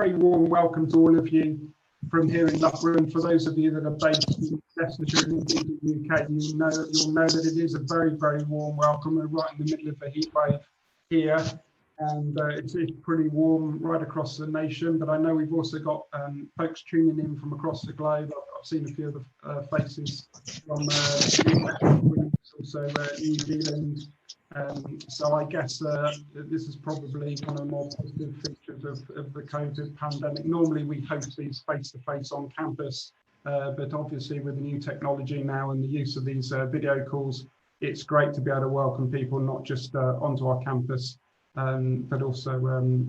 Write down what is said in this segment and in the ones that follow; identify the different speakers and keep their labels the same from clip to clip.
Speaker 1: very warm welcome to all of you from here in Loughborough, and for those of you that are based in Leicestershire and in the UK, you'll know that it is a very, very warm welcome. We're right in the middle of a heat wave here, and it's pretty warm right across the nation. But I know we've also got folks tuning in from across the globe. I've seen a few of the faces from also New Zealand. So I guess this is probably one of the more positive features of the COVID pandemic. Normally we host these face-to-face on campus, but obviously with the new technology now and the use of these video calls, it's great to be able to welcome people not just onto our campus, but also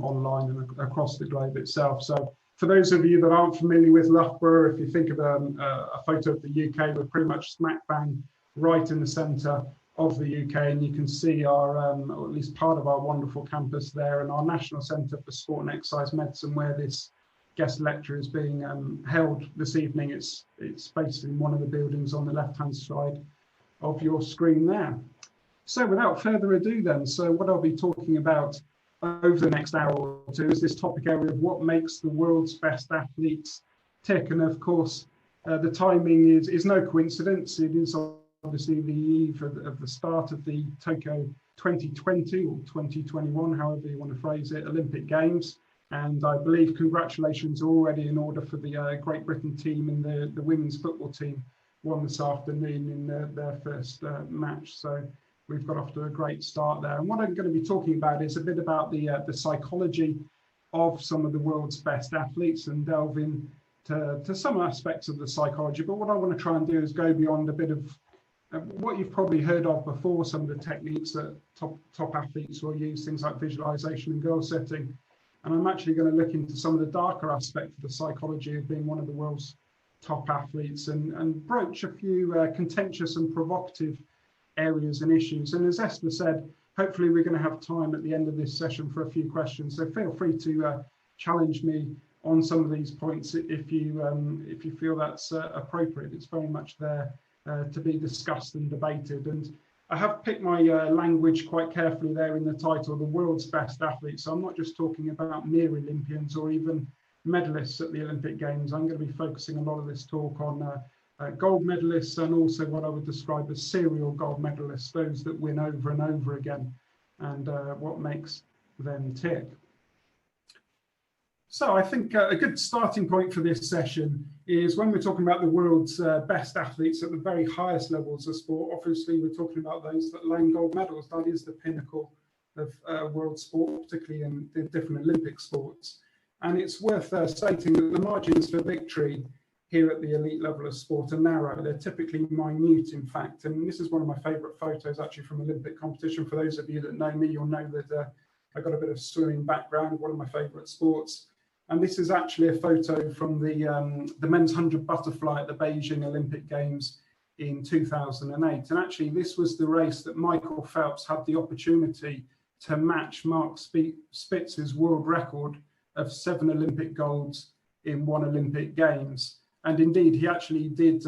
Speaker 1: online and across the globe itself. So for those of you that aren't familiar with Loughborough, if you think of a photo of the UK, we're pretty much smack bang right in the centre of the UK, and you can see our, or at least part of our wonderful campus there, and our National Centre for Sport and Exercise Medicine, where this guest lecture is being held this evening. It's based in one of the buildings on the left-hand side of your screen there. So without further ado then, so what I'll be talking about over the next hour or two is this topic area of what makes the world's best athletes tick. And of course, the timing is no coincidence. It is obviously the eve of the start of the Tokyo 2020 or 2021, however you want to phrase it, Olympic Games. And I believe congratulations are already in order for the Great Britain team, and the women's football team won this afternoon in their first match. So we've got off to a great start there. And what I'm going to be talking about is a bit about the psychology of some of the world's best athletes and delve into some aspects of the psychology. But what I want to try and do is go beyond a bit of what you've probably heard of before, some of the techniques that top athletes will use, things like visualization and goal setting. And I'm actually going to look into some of the darker aspects of the psychology of being one of the world's top athletes and broach a few contentious and provocative areas and issues. And as Esther said, hopefully we're going to have time at the end of this session for a few questions. So feel free to challenge me on some of these points if you feel that's appropriate. It's very much there to be discussed and debated. And I have picked my language quite carefully there in the title, the world's best athletes. So I'm not just talking about mere Olympians or even medalists at the Olympic Games. I'm going to be focusing a lot of this talk on gold medalists and also what I would describe as serial gold medalists, those that win over and over again, and what makes them tick. So I think a good starting point for this session is when we're talking about the world's best athletes at the very highest levels of sport. Obviously, we're talking about those that win gold medals. That is the pinnacle of world sport, particularly in the different Olympic sports. And it's worth stating that the margins for victory here at the elite level of sport are narrow. They're typically minute, in fact. And this is one of my favourite photos, actually, from Olympic competition. For those of you that know me, you'll know that I've got a bit of swimming background, one of my favourite sports. And this is actually a photo from the men's 100 butterfly at the Beijing Olympic Games in 2008. And actually, this was the race that Michael Phelps had the opportunity to match Mark Spitz's world record of 7 Olympic golds in 1 Olympic Games. And indeed, he actually did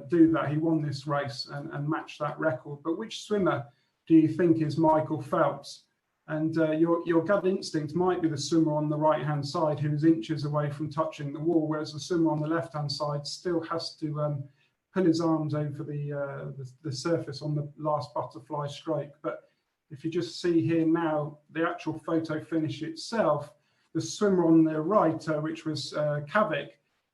Speaker 1: do that. He won this race and matched that record. But which swimmer do you think is Michael Phelps? And your gut instinct might be the swimmer on the right-hand side who's inches away from touching the wall, whereas the swimmer on the left-hand side still has to pull his arms over the surface on the last butterfly stroke. But if you just see here now, the actual photo finish itself, the swimmer on the right, which was Kavik,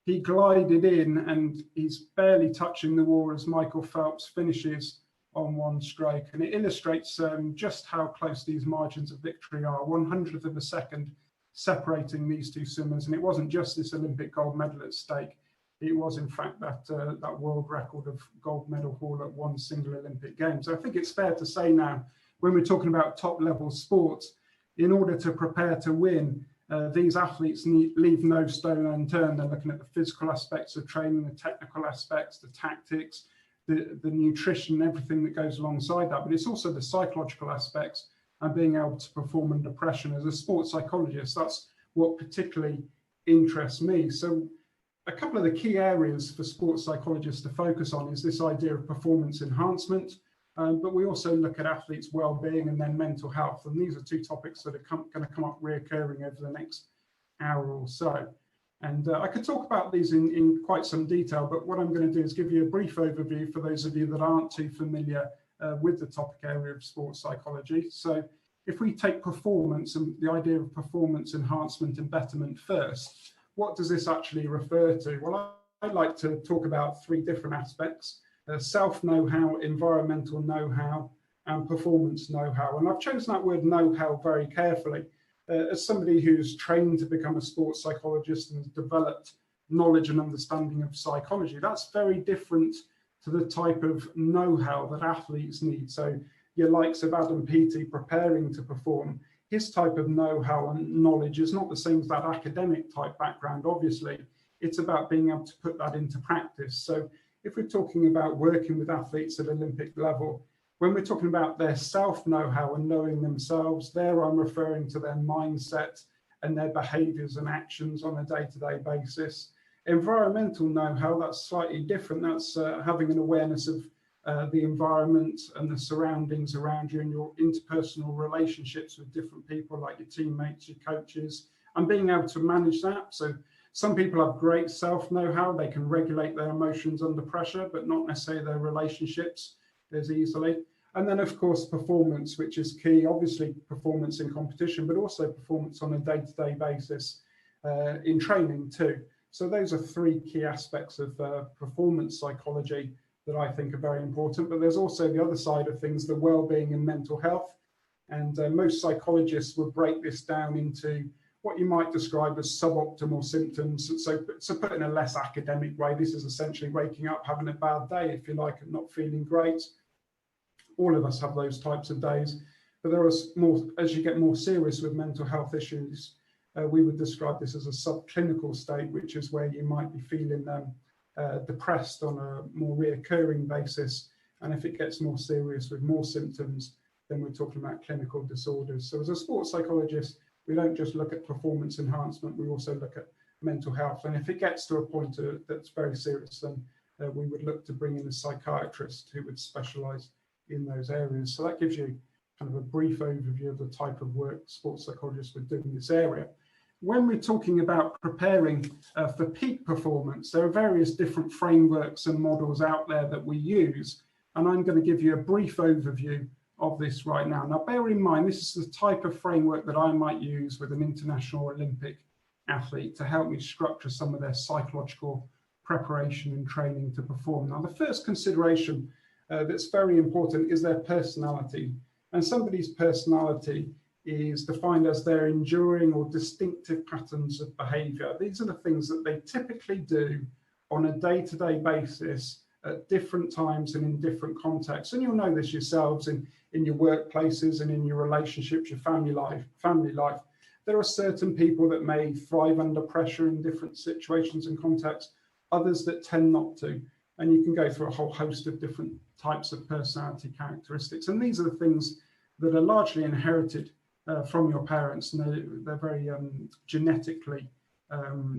Speaker 1: he glided in and he's barely touching the wall as Michael Phelps finishes on 1 stroke. And it illustrates just how close these margins of victory are, 100th of a second separating these 2 swimmers. And it wasn't just this Olympic gold medal at stake. It was, in fact, that world record of gold medal haul at 1 single Olympic Games. So I think it's fair to say now, when we're talking about top level sports, in order to prepare to win, these athletes leave no stone unturned. They're looking at the physical aspects of training, the technical aspects, the tactics, the nutrition, everything that goes alongside that. But it's also the psychological aspects and being able to perform under pressure. And as a sports psychologist, that's what particularly interests me. So a couple of the key areas for sports psychologists to focus on is this idea of performance enhancement, but we also look at athletes' well-being and then mental health. And these are 2 topics that are going to come up reoccurring over the next hour or so. And I could talk about these in quite some detail, but what I'm going to do is give you a brief overview for those of you that aren't too familiar with the topic area of sports psychology. So if we take performance and the idea of performance enhancement and betterment first, what does this actually refer to? Well, I'd like to talk about three different aspects: self-know-how, environmental know-how, and performance know-how. And I've chosen that word know-how very carefully. As somebody who's trained to become a sports psychologist and has developed knowledge and understanding of psychology, that's very different to the type of know-how that athletes need. So your likes of Adam Peaty preparing to perform, his type of know-how and knowledge is not the same as that academic type background, obviously. It's about being able to put that into practice. So if we're talking about working with athletes at Olympic level, when we're talking about their self-know-how and knowing themselves, there I'm referring to their mindset and their behaviours and actions on a day-to-day basis. Environmental know-how, that's slightly different. That's having an awareness of the environment and the surroundings around you and your interpersonal relationships with different people, like your teammates, your coaches, and being able to manage that. So some people have great self-know-how. They can regulate their emotions under pressure, but not necessarily their relationships as easily. And then, of course, performance, which is key, obviously performance in competition, but also performance on a day-to-day basis in training too. So those are three key aspects of performance psychology that I think are very important. But there's also the other side of things, the well-being and mental health. And most psychologists would break this down into what you might describe as suboptimal symptoms. So put in a less academic way, this is essentially waking up, having a bad day, if you like, and not feeling great. All of us have those types of days, but there is more, as you get more serious with mental health issues, we would describe this as a subclinical state, which is where you might be feeling depressed on a more reoccurring basis. And if it gets more serious with more symptoms, then we're talking about clinical disorders. So as a sports psychologist, we don't just look at performance enhancement, we also look at mental health. And if it gets to a point that's very serious, then we would look to bring in a psychiatrist who would specialize in those areas. So that gives you kind of a brief overview of the type of work sports psychologists would do in this area. When we're talking about preparing for peak performance, there are various different frameworks and models out there that we use, and I'm going to give you a brief overview of this right now. Now, bear in mind, this is the type of framework that I might use with an international Olympic athlete to help me structure some of their psychological preparation and training to perform. Now, the first consideration that's very important is their personality. And somebody's personality is defined as their enduring or distinctive patterns of behaviour. These are the things that they typically do on a day-to-day basis at different times and in different contexts. And you'll know this yourselves in your workplaces and in your relationships, your family life. There are certain people that may thrive under pressure in different situations and contexts, others that tend not to. And you can go through a whole host of different types of personality characteristics. And these are the things that are largely inherited from your parents, and they're very genetically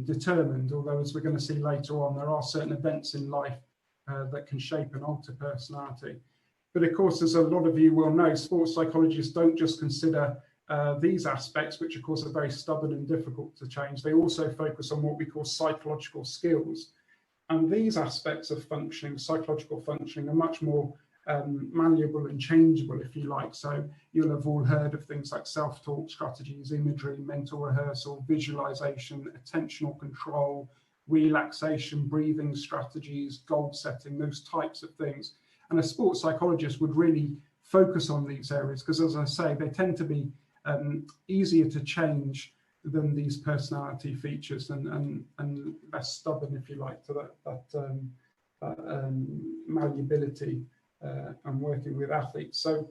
Speaker 1: determined, although as we're going to see later on, there are certain events in life that can shape and alter personality. But of course, as a lot of you will know, sports psychologists don't just consider these aspects, which of course are very stubborn and difficult to change. They also focus on what we call psychological skills. And these aspects of functioning, psychological functioning, are much more malleable and changeable, if you like. So you'll have all heard of things like self-talk strategies, imagery, mental rehearsal, visualization, attentional control, relaxation, breathing strategies, goal setting, those types of things. And a sports psychologist would really focus on these areas because, as I say, they tend to be easier to change than these personality features and less stubborn, if you like, to that malleability and working with athletes. So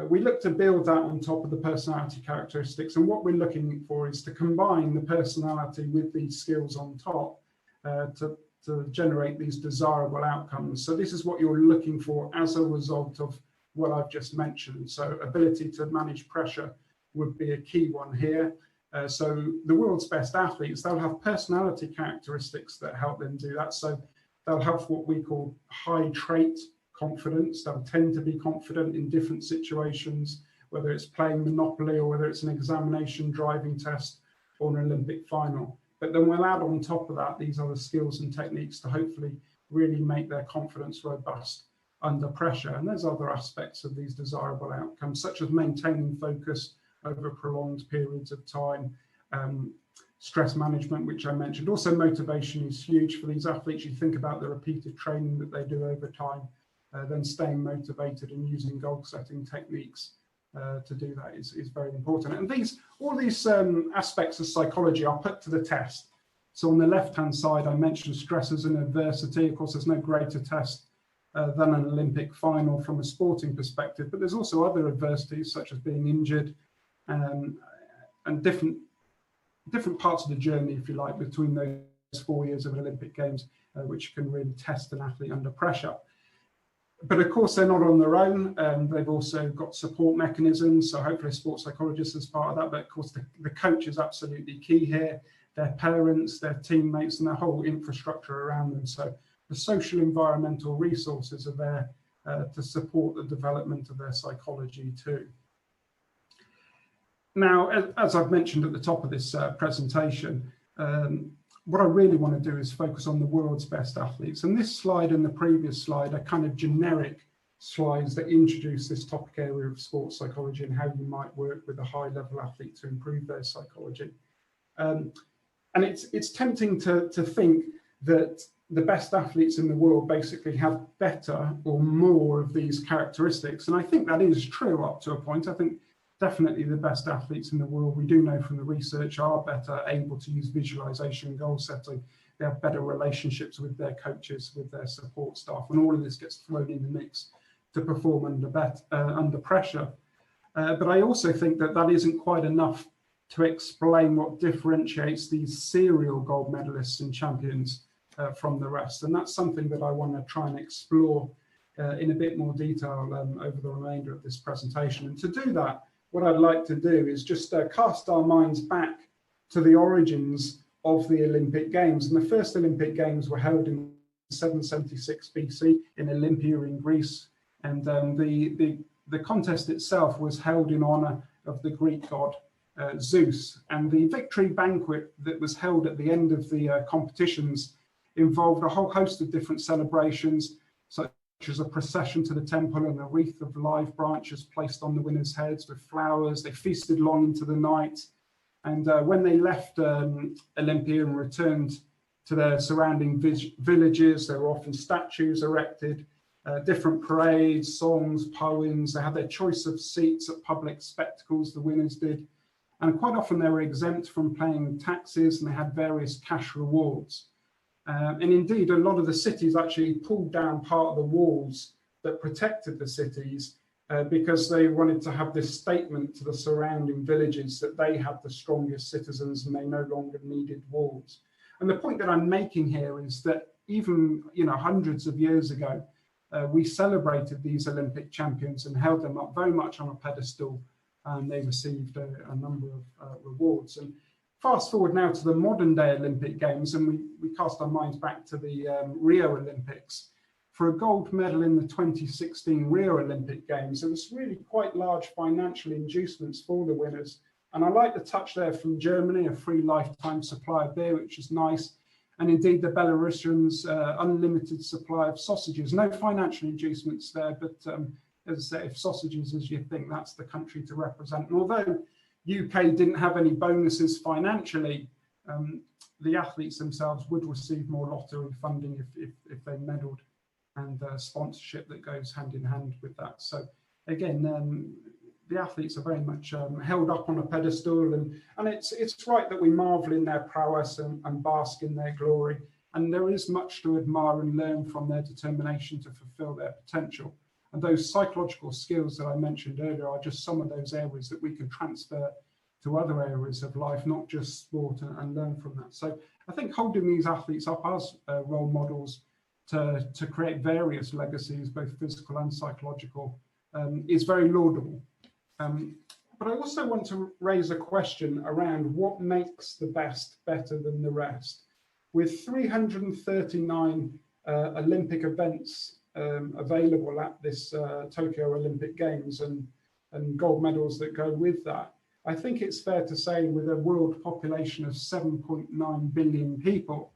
Speaker 1: we look to build that on top of the personality characteristics, and what we're looking for is to combine the personality with these skills on top to generate these desirable outcomes. So this is what you're looking for as a result of what I've just mentioned. So ability to manage pressure would be a key one here. So the world's best athletes, they'll have personality characteristics that help them do that. So they'll have what we call high trait confidence. They'll tend to be confident in different situations, whether it's playing Monopoly or whether it's an examination, driving test, or an Olympic final. But then we'll add on top of that these other skills and techniques to hopefully really make their confidence robust under pressure. And there's other aspects of these desirable outcomes, such as maintaining focus over prolonged periods of time, stress management, which I mentioned. Also, motivation is huge for these athletes. You think about the repeated training that they do over time, then staying motivated and using goal-setting techniques to do that is very important. And all these aspects of psychology are put to the test. So on the left-hand side, I mentioned stresses and adversity. Of course, there's no greater test than an Olympic final from a sporting perspective, but there's also other adversities such as being injured and different parts of the journey, if you like, between those 4 years of Olympic Games, which can really test an athlete under pressure. But of course, they're not on their own. They've also got support mechanisms. So hopefully a sports psychologist is part of that. But of course, the coach is absolutely key here. Their parents, their teammates, and their whole infrastructure around them. So the social environmental resources are there to support the development of their psychology too. Now, as I've mentioned at the top of this presentation, what I really want to do is focus on the world's best athletes. And this slide and the previous slide are kind of generic slides that introduce this topic area of sports psychology and how you might work with a high-level athlete to improve their psychology. And it's tempting to think that the best athletes in the world basically have better or more of these characteristics. And I think that is true up to a point. I think definitely the best athletes in the world, we do know from the research, are better able to use visualization and goal setting. They have better relationships with their coaches, with their support staff, and all of this gets thrown in the mix to perform under pressure. But I also think that that isn't quite enough to explain what differentiates these serial gold medalists and champions from the rest. And that's something that I want to try and explore in a bit more detail over the remainder of this presentation. And to do that, what I'd like to do is just cast our minds back to the origins of the Olympic Games. And the first Olympic Games were held in 776 BC in Olympia in Greece. And the contest itself was held in honor of the Greek god Zeus. And the victory banquet that was held at the end of the competitions involved a whole host of different celebrations, such as a procession to the temple and a wreath of live branches placed on the winners' heads with flowers. They feasted long into the night. And when they left Olympia and returned to their surrounding villages, there were often statues erected, different parades, songs, poems. They had their choice of seats at public spectacles, the winners did. And quite often they were exempt from paying taxes, and they had various cash rewards. And indeed, a lot of the cities actually pulled down part of the walls that protected the cities because they wanted to have this statement to the surrounding villages that they had the strongest citizens and they no longer needed walls. And the point that I'm making here is that even hundreds of years ago, we celebrated these Olympic champions and held them up very much on a pedestal, and they received a number of rewards. And fast forward now to the modern day Olympic Games, and we cast our minds back to the Rio Olympics. For a gold medal in the 2016 Rio Olympic Games, there was really quite large financial inducements for the winners. And I like the touch there from Germany, a free lifetime supply of beer, which is nice. And indeed, the Belarusians, unlimited supply of sausages. No financial inducements there, but as I say, if sausages is your thing, that's the country to represent. And although UK didn't have any bonuses financially, the athletes themselves would receive more lottery funding if they medalled, and sponsorship that goes hand in hand with that. So again, the athletes are very much held up on a pedestal, and it's right that we marvel in their prowess and bask in their glory. And there is much to admire and learn from their determination to fulfill their potential. And those psychological skills that I mentioned earlier are just some of those areas that we can transfer to other areas of life, not just sport, and learn from that. So I think holding these athletes up as role models to create various legacies, both physical and psychological, is very laudable. But I also want to raise a question around what makes the best better than the rest. With 339 Olympic events available at this Tokyo Olympic Games and gold medals that go with that, I think it's fair to say, with a world population of 7.9 billion people,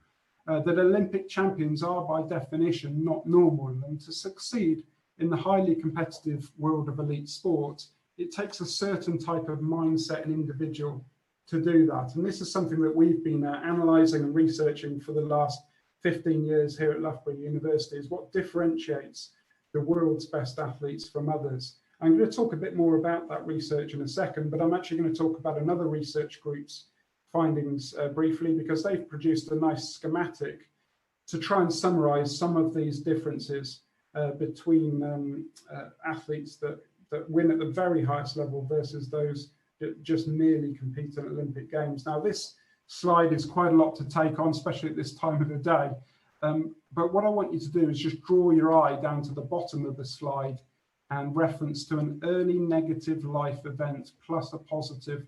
Speaker 1: that Olympic champions are by definition not normal, and to succeed in the highly competitive world of elite sport, it takes a certain type of mindset and individual to do that. And this is something that we've been analysing and researching for the last 15 years here at Loughborough University, is what differentiates the world's best athletes from others. I'm going to talk a bit more about that research in a second, but I'm actually going to talk about another research group's findings briefly, because they've produced a nice schematic to try and summarise some of these differences between athletes that win at the very highest level versus those that just merely compete in Olympic Games. Now, this slide is quite a lot to take on, especially at this time of the day. But what I want you to do is just draw your eye down to the bottom of the slide and reference to an early negative life event plus a positive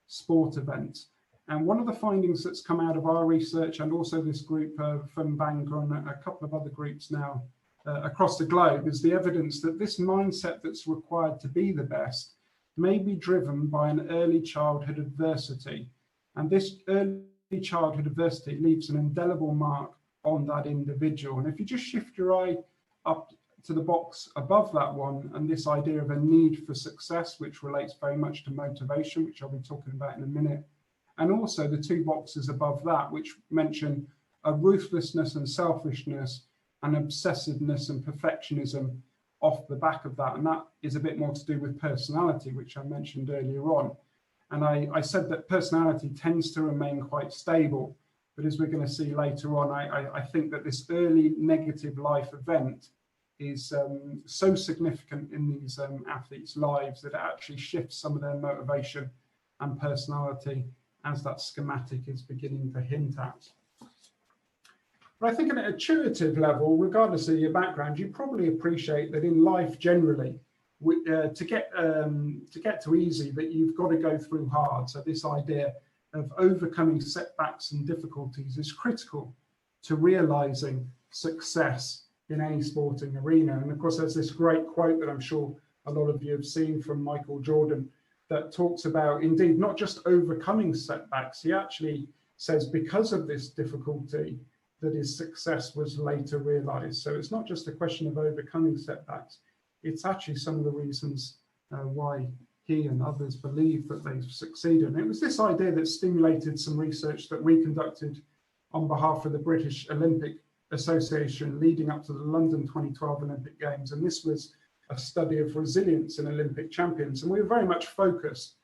Speaker 1: sport event. And one of the findings that's come out of our research, and also this group from Bangor and a couple of other groups now across the globe, is the evidence that this mindset that's required to be the best may be driven by an early childhood adversity. And this early childhood adversity leaves an indelible mark on that individual. And if you just shift your eye up to the box above that one, and this idea of a need for success, which relates very much to motivation, which I'll be talking about in a minute, and also the two boxes above that, which mention a ruthlessness and selfishness and obsessiveness and perfectionism off the back of that. And that is a bit more to do with personality, which I mentioned earlier on. And I said that personality tends to remain quite stable, but as we're going to see later on, I think that this early negative life event is so significant in these athletes' lives that it actually shifts some of their motivation and personality, as that schematic is beginning to hint at. But I think at an intuitive level, regardless of your background, you probably appreciate that in life generally, to get to easy, that you've got to go through hard. So this idea of overcoming setbacks and difficulties is critical to realizing success in any sporting arena. And of course, there's this great quote that I'm sure a lot of you have seen from Michael Jordan that talks about, indeed, not just overcoming setbacks. He actually says, because of this difficulty, that his success was later realized. So it's not just a question of overcoming setbacks, it's actually some of the reasons why he and others believe that they've succeeded. And it was this idea that stimulated some research that we conducted on behalf of the British Olympic Association leading up to the London 2012 Olympic Games. And this was a study of resilience in Olympic champions. And we were very much focused,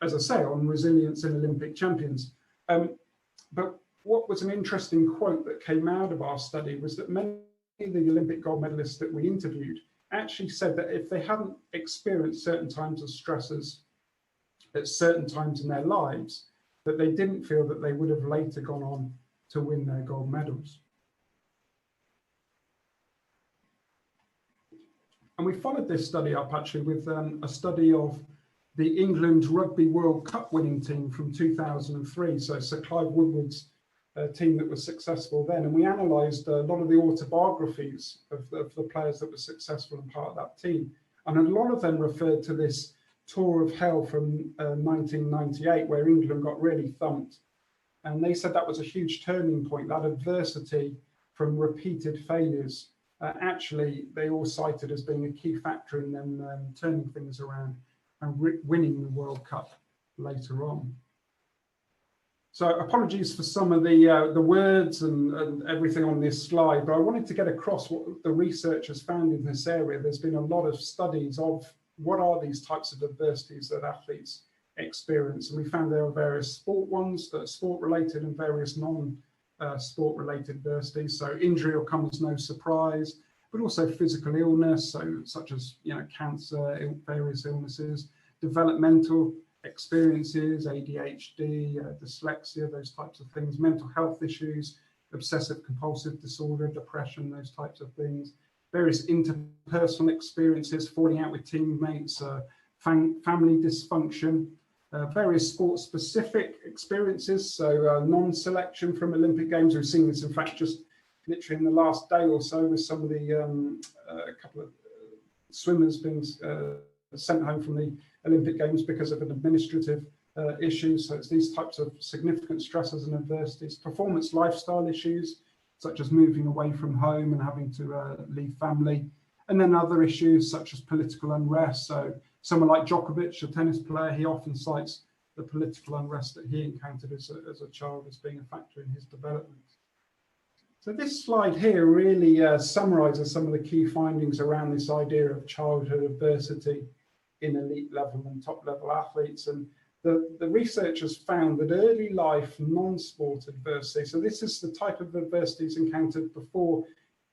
Speaker 1: as I say, on resilience in Olympic champions. But what was an interesting quote that came out of our study was that many of the Olympic gold medalists that we interviewed actually said that if they hadn't experienced certain times of stresses at certain times in their lives, that they didn't feel that they would have later gone on to win their gold medals. And we followed this study up actually with a study of the England Rugby World Cup winning team from 2003. So Sir Clive Woodward's team that was successful then. And we analysed a lot of the autobiographies of the players that were successful and part of that team. And a lot of them referred to this tour of hell from 1998, where England got really thumped. And they said that was a huge turning point, that adversity from repeated failures. Actually, they all cited as being a key factor in them turning things around and winning the World Cup later on. So apologies for some of the words and everything on this slide, but I wanted to get across what the research has found in this area. There's been a lot of studies of what are these types of adversities that athletes experience. And we found there are various sport ones that are sport-related and various non-sport-related adversities. So injury will come as no surprise, but also physical illness, so such as cancer, various illnesses, developmental experiences, ADHD, dyslexia, those types of things, mental health issues, obsessive compulsive disorder, depression, those types of things, various interpersonal experiences, falling out with teammates, family dysfunction, various sport-specific experiences, so non-selection from Olympic Games. We've seen this, in fact, just literally in the last day or so with some of the a couple of swimmers being sent home from the Olympic Games because of an administrative issues. So it's these types of significant stresses and adversities, performance lifestyle issues, such as moving away from home and having to leave family, and then other issues such as political unrest. So someone like Djokovic, a tennis player, he often cites the political unrest that he encountered as a child as being a factor in his development. So this slide here really summarizes some of the key findings around this idea of childhood adversity in elite level and top level athletes. And the researchers found that early life non-sport adversity, so this is the type of adversities encountered before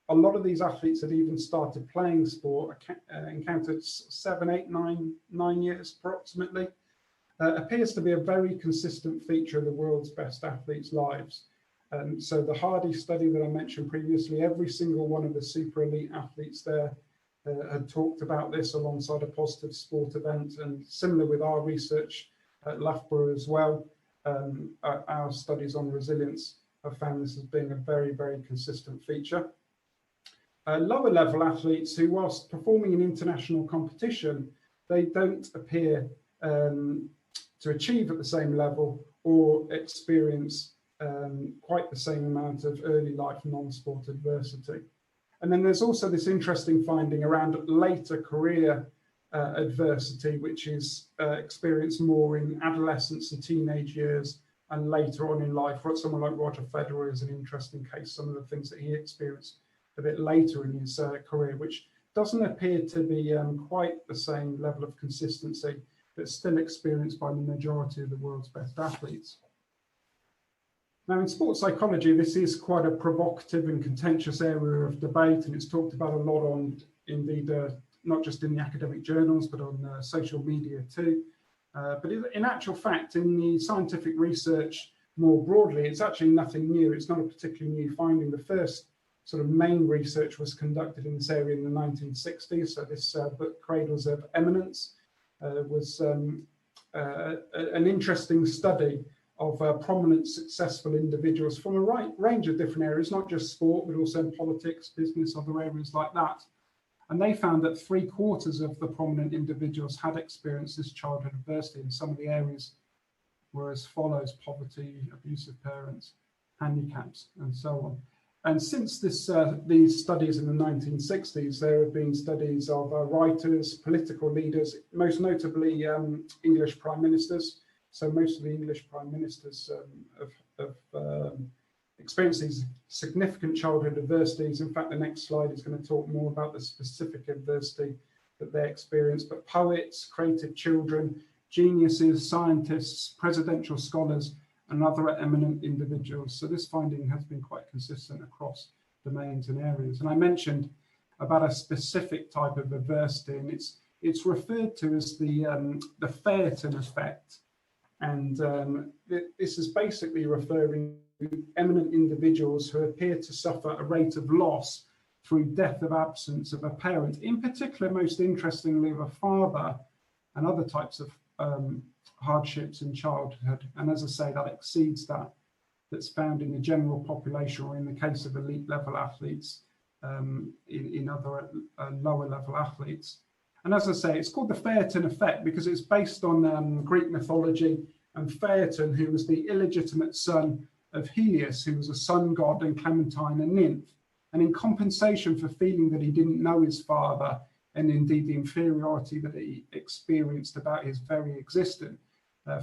Speaker 1: a lot of these athletes had even started playing sport, encountered 7, 8, 9 years approximately, appears to be a very consistent feature of the world's best athletes' lives. So the Hardy study that I mentioned previously, every single one of the super elite athletes there had talked about this alongside a positive sport event, and similar with our research at Loughborough as well. Our studies on resilience have found this as being a very, very consistent feature. Lower level athletes who, whilst performing in international competition, they don't appear to achieve at the same level or experience quite the same amount of early life non-sport adversity. And then there's also this interesting finding around later career adversity, which is experienced more in adolescence and teenage years and later on in life. Someone like Roger Federer is an interesting case, some of the things that he experienced a bit later in his career, which doesn't appear to be quite the same level of consistency, but still experienced by the majority of the world's best athletes. Now, in sports psychology, this is quite a provocative and contentious area of debate, and it's talked about a lot on, indeed, not just in the academic journals, but on social media too. But in actual fact, in the scientific research more broadly, it's actually nothing new. It's not a particularly new finding. The first sort of main research was conducted in this area in the 1960s. So this book, Cradles of Eminence, was an interesting study of prominent, successful individuals from a range of different areas, not just sport, but also in politics, business, other areas like that. And they found that 3/4 of the prominent individuals had experienced this childhood adversity, and some of the areas were as follows: poverty, abusive parents, handicaps, and so on. And since these studies in the 1960s, there have been studies of writers, political leaders, most notably English prime ministers. So most of the English prime ministers have experienced these significant childhood adversities. In fact, the next slide is going to talk more about the specific adversity that they experienced. But poets, creative children, geniuses, scientists, presidential scholars, and other eminent individuals. So this finding has been quite consistent across domains and areas. And I mentioned about a specific type of adversity, and it's referred to as the Fairton Effect. And this is basically referring to eminent individuals who appear to suffer a rate of loss through death of absence of a parent, in particular, most interestingly, of a father, and other types of hardships in childhood. And as I say, that exceeds that's found in the general population, or in the case of elite level athletes, in other lower level athletes. And as I say, it's called the Fairton Effect because it's based on Greek mythology, and Fairton, who was the illegitimate son of Helios, who was a sun god, and Clementine, a nymph. And in compensation for feeling that he didn't know his father, and indeed the inferiority that he experienced about his very existence,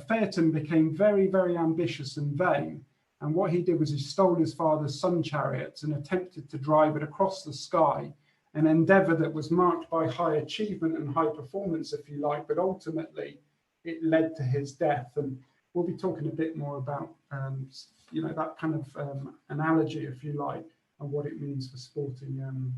Speaker 1: Fairton became very, very ambitious and vain. And what he did was he stole his father's sun chariots and attempted to drive it across the sky, an endeavor that was marked by high achievement and high performance, if you like, but ultimately it led to his death. And we'll be talking a bit more about, that kind of analogy, if you like, and what it means for sporting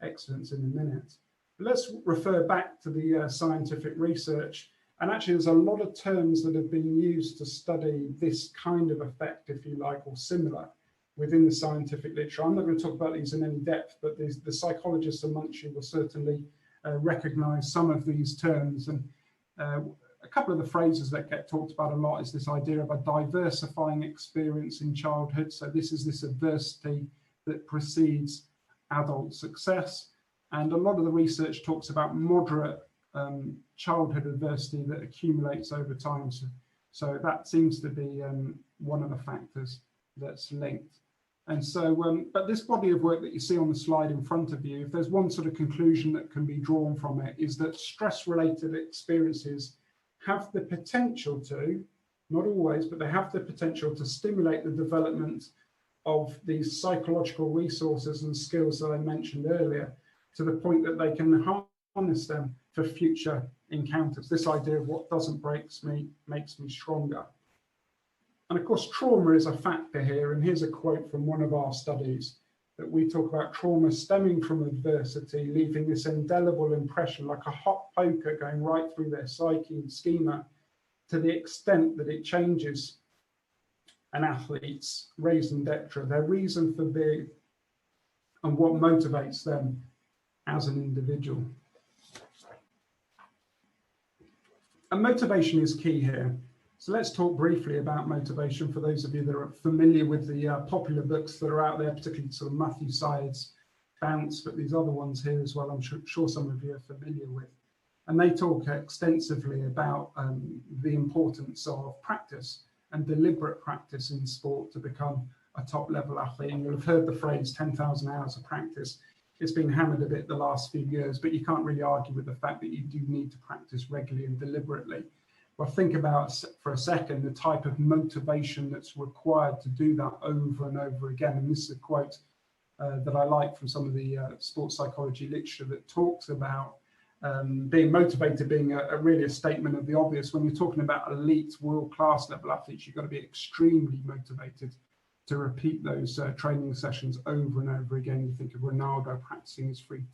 Speaker 1: excellence in a minute. But let's refer back to the scientific research. And actually, there's a lot of terms that have been used to study this kind of effect, if you like, or similar within the scientific literature. I'm not going to talk about these in any depth, but the psychologists amongst you will certainly recognize some of these terms. And a couple of the phrases that get talked about a lot is this idea of a diversifying experience in childhood. So this is this adversity that precedes adult success. And a lot of the research talks about moderate childhood adversity that accumulates over time. So that seems to be one of the factors that's linked. And so, but this body of work that you see on the slide in front of you, if there's one sort of conclusion that can be drawn from it, is that stress-related experiences have the potential to, not always, but they have the potential to stimulate the development of these psychological resources and skills that I mentioned earlier, to the point that they can harness them for future encounters. This idea of what doesn't break me makes me stronger. And of course, trauma is a factor here. And here's a quote from one of our studies that we talk about trauma stemming from adversity, leaving this indelible impression like a hot poker going right through their psyche and schema, to the extent that it changes an athlete's raison d'etre, their reason for being, and what motivates them as an individual. And motivation is key here. So let's talk briefly about motivation for those of you that are familiar with the popular books that are out there, particularly sort of Matthew Syed's Bounce, but these other ones here as well, I'm sure some of you are familiar with. And they talk extensively about the importance of practice and deliberate practice in sport to become a top level athlete. And you'll have heard the phrase 10,000 hours of practice. It's been hammered a bit the last few years, but you can't really argue with the fact that you do need to practice regularly and deliberately. Well, think about for a second the type of motivation that's required to do that over and over again. And this is a quote that I like from some of the sports psychology literature that talks about being motivated being really a statement of the obvious. When you're talking about elite world-class level athletes, you've got to be extremely motivated to repeat those training sessions over and over again. You think of Ronaldo practicing his free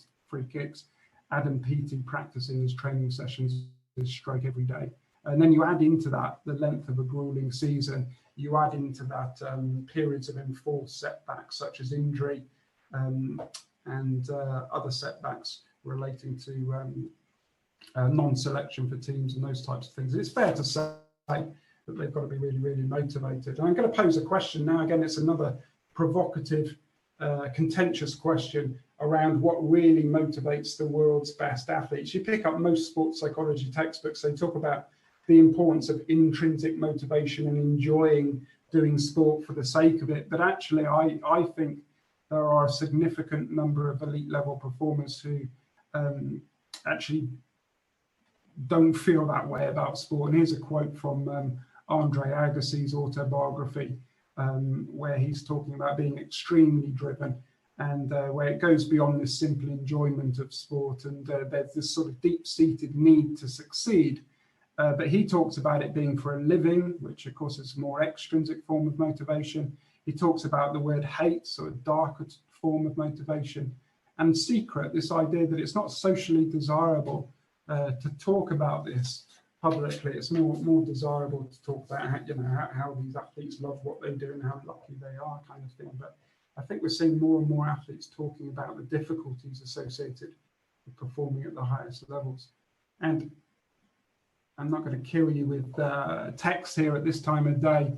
Speaker 1: kicks, Adam Peaty practicing his training sessions, his stroke every day. And then you add into that the length of a grueling season. You add into that periods of enforced setbacks such as injury and other setbacks relating to non-selection for teams and those types of things. It's fair to say that they've got to be really, really motivated. And I'm going to pose a question now. Again, it's another provocative, contentious question around what really motivates the world's best athletes. You pick up most sports psychology textbooks, they talk about the importance of intrinsic motivation and enjoying doing sport for the sake of it. But actually, I think there are a significant number of elite level performers who actually don't feel that way about sport. And here's a quote from Andre Agassi's autobiography, where he's talking about being extremely driven and where it goes beyond this simple enjoyment of sport. And there's this sort of deep-seated need to succeed. But he talks about it being for a living, which of course is a more extrinsic form of motivation. He talks about the word hate, so a darker form of motivation. And secret, this idea that it's not socially desirable to talk about this publicly. It's more desirable to talk about how these athletes love what they do and how lucky they are, kind of thing. But I think we're seeing more and more athletes talking about the difficulties associated with performing at the highest levels. And I'm not going to kill you with text here at this time of day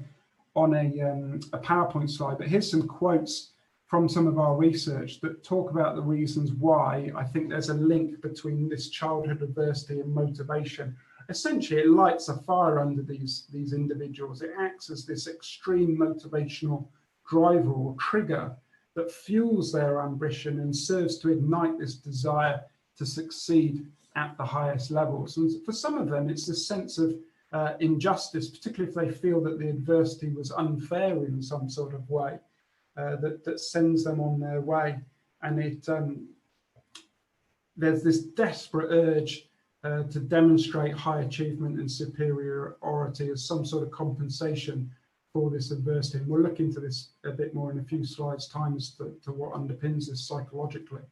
Speaker 1: on a PowerPoint slide, but here's some quotes from some of our research that talk about the reasons why I think there's a link between this childhood adversity and motivation. Essentially, it lights a fire under these individuals. It acts as this extreme motivational driver or trigger that fuels their ambition and serves to ignite this desire to succeed at the highest levels. And for some of them, it's a sense of injustice, particularly if they feel that the adversity was unfair in some sort of way, that sends them on their way. And there's this desperate urge to demonstrate high achievement and superiority as some sort of compensation for this adversity. And we'll look into this a bit more in a few slides' time as to what underpins this psychologically.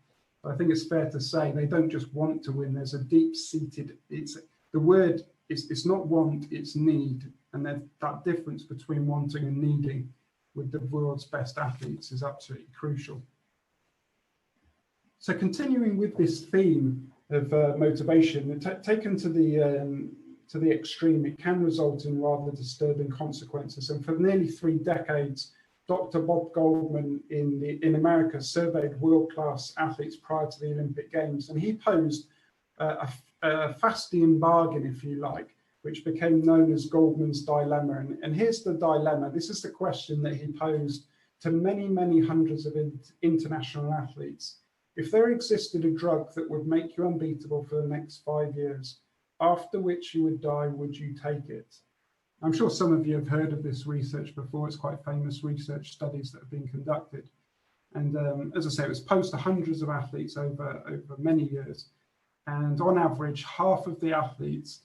Speaker 1: But I think it's fair to say they don't just want to win. There's a deep-seated, the word it's not want, it's need. And that difference between wanting and needing with the world's best athletes is absolutely crucial. So continuing with this theme of motivation, taken to the extreme, it can result in rather disturbing consequences. And for nearly 3 decades, Dr. Bob Goldman in America surveyed world-class athletes prior to the Olympic Games, and he posed a Fastian bargain, if you like, which became known as Goldman's dilemma. And here's the dilemma. This is the question that he posed to many, many hundreds of international athletes. If there existed a drug that would make you unbeatable for the next 5 years, after which you would die, would you take it? I'm sure some of you have heard of this research before. It's quite famous research studies that have been conducted. And as I say, it was posed to hundreds of athletes over many years. And on average, half of the athletes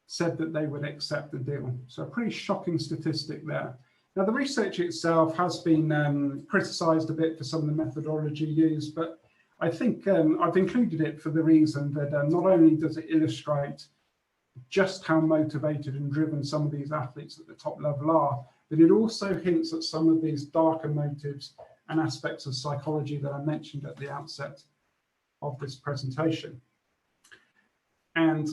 Speaker 1: said that they would accept the deal. So a pretty shocking statistic there. Now, the research itself has been criticised a bit for some of the methodology used, but I think I've included it for the reason that not only does it illustrate just how motivated and driven some of these athletes at the top level are, but it also hints at some of these darker motives and aspects of psychology that I mentioned at the outset of this presentation. And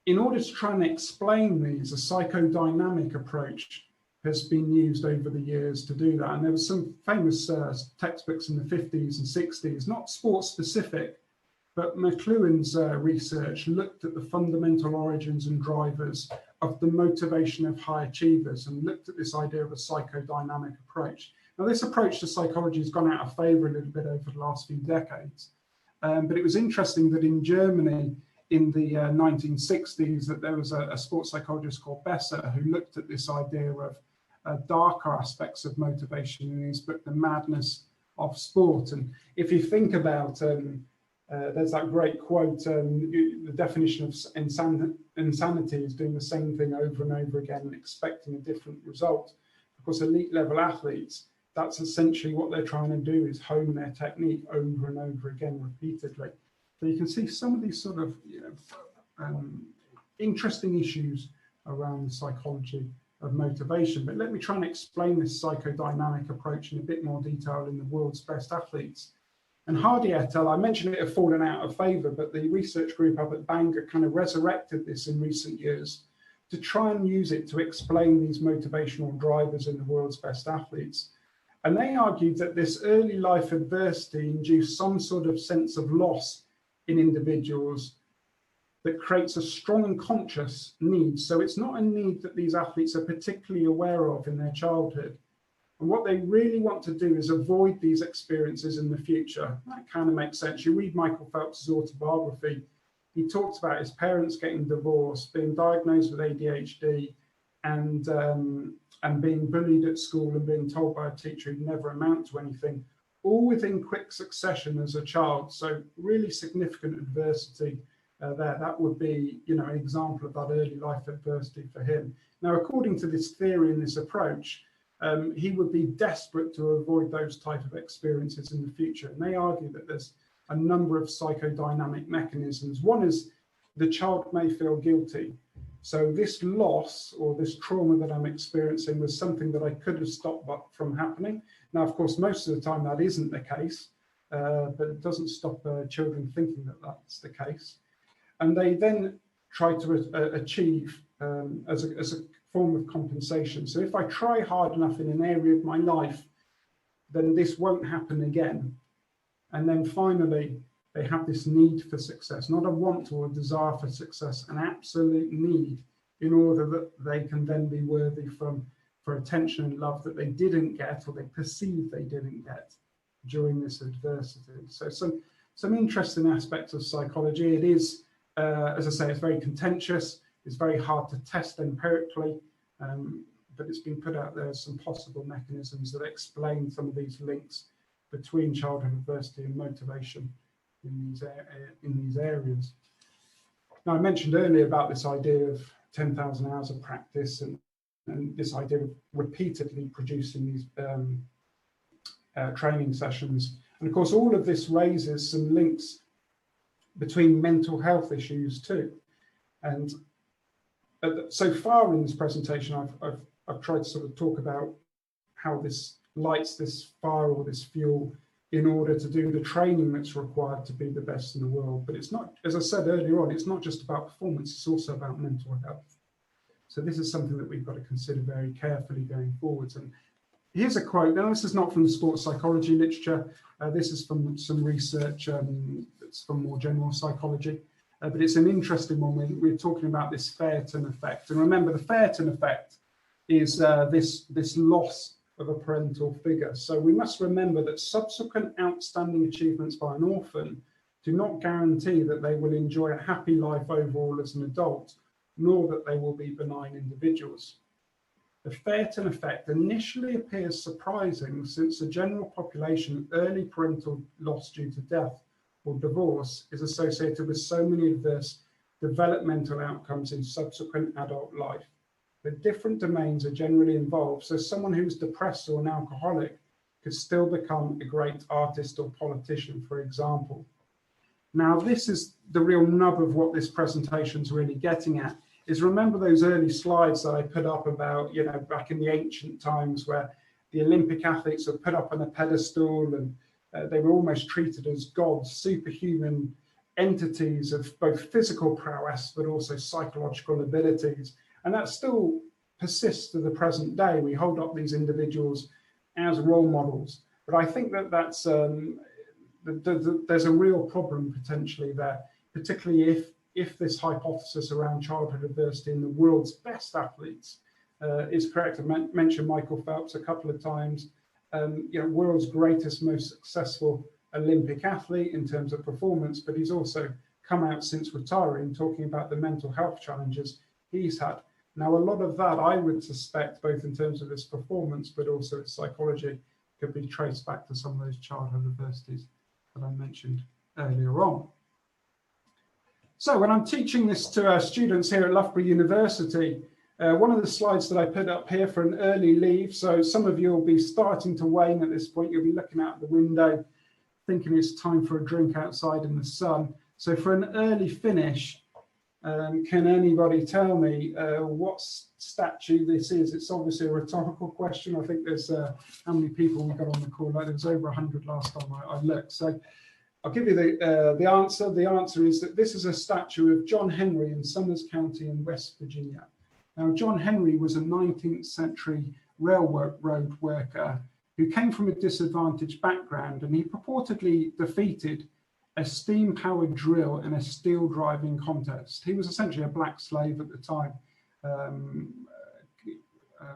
Speaker 1: in order to try and explain these, a psychodynamic approach has been used over the years to do that. And there were some famous textbooks in the 50s and 60s, not sports specific, but McLuhan's research looked at the fundamental origins and drivers of the motivation of high achievers and looked at this idea of a psychodynamic approach. Now, this approach to psychology has gone out of favor a little bit over the last few decades. But it was interesting that in Germany, in the 1960s, that there was a sports psychologist called Besser who looked at this idea of darker aspects of motivation in his book, The Madness of Sport. And if you think about, there's that great quote, the definition of insanity is doing the same thing over and over again and expecting a different result. Of course, elite level athletes, that's essentially what they're trying to do, is hone their technique over and over again repeatedly. So you can see some of these sort of interesting issues around the psychology of motivation. But let me try and explain this psychodynamic approach in a bit more detail in the world's best athletes. And Hardy et al., I mentioned it had fallen out of favor, but the research group up at Bangor kind of resurrected this in recent years to try and use it to explain these motivational drivers in the world's best athletes. And they argued that this early life adversity induced some sort of sense of loss in individuals that creates a strong and conscious need. So it's not a need that these athletes are particularly aware of in their childhood. And what they really want to do is avoid these experiences in the future. That kind of makes sense. You read Michael Phelps' autobiography, he talks about his parents getting divorced, being diagnosed with ADHD, and being bullied at school and being told by a teacher he'd never amount to anything, all within quick succession as a child. So really significant adversity there. That would be, an example of that early life adversity for him. Now, according to this theory and this approach, he would be desperate to avoid those type of experiences in the future. And they argue that there's a number of psychodynamic mechanisms. One is the child may feel guilty. So this loss or this trauma that I'm experiencing was something that I could have stopped from happening. Now, of course, most of the time that isn't the case, but it doesn't stop children thinking that that's the case. And they then try to achieve as a form of compensation. So if I try hard enough in an area of my life, then this won't happen again. And then finally, they have this need for success, not a want or a desire for success, an absolute need in order that they can then be worthy for attention and love that they didn't get or they perceive they didn't get during this adversity. So some interesting aspects of psychology. It is, as I say, it's very contentious. It's very hard to test empirically, but it's been put out there as some possible mechanisms that explain some of these links between childhood adversity and motivation in these areas. Now, I mentioned earlier about this idea of 10,000 hours of practice and this idea of repeatedly producing these training sessions. And of course, all of this raises some links between mental health issues too. And so far in this presentation, I've tried to sort of talk about how this lights this fire or this fuel in order to do the training that's required to be the best in the world. But it's not, as I said earlier on, it's not just about performance, it's also about mental health. So this is something that we've got to consider very carefully going forwards. And here's a quote. Now, this is not from the sports psychology literature. This is from some research that's from more general psychology. but it's an interesting one. We're talking about this Fairton effect. And remember, the Fairton effect is this loss of a parental figure. So we must remember that subsequent outstanding achievements by an orphan do not guarantee that they will enjoy a happy life overall as an adult, nor that they will be benign individuals. The Fairton effect initially appears surprising, since the general population of early parental loss due to death or divorce is associated with so many adverse developmental outcomes in subsequent adult life. But different domains are generally involved, so someone who's depressed or an alcoholic could still become a great artist or politician, for example. Now, this is the real nub of what this presentation is really getting at, is remember those early slides that I put up about, back in the ancient times where the Olympic athletes were put up on a pedestal and they were almost treated as gods, superhuman entities of both physical prowess, but also psychological abilities. And that still persists to the present day. We hold up these individuals as role models. But I think that's there's a real problem potentially there, particularly if this hypothesis around childhood adversity in the world's best athletes is correct. I mentioned Michael Phelps a couple of times, world's greatest, most successful Olympic athlete in terms of performance, but he's also come out since retiring talking about the mental health challenges he's had. Now, a lot of that, I would suspect, both in terms of his performance, but also his psychology, could be traced back to some of those childhood adversities that I mentioned earlier on. So when I'm teaching this to our students here at Loughborough University, one of the slides that I put up here for an early leave, so some of you will be starting to wane at this point, you'll be looking out the window, thinking it's time for a drink outside in the sun. So for an early finish, can anybody tell me what statue this is? It's obviously a rhetorical question. I think there's how many people we got on the call? Like, there was over 100 last time I looked. So I'll give you the answer. The answer is that this is a statue of John Henry in Somers County in West Virginia. Now, John Henry was a 19th century railroad worker who came from a disadvantaged background, and he purportedly defeated a steam-powered drill in a steel driving contest. He was essentially a black slave at the time,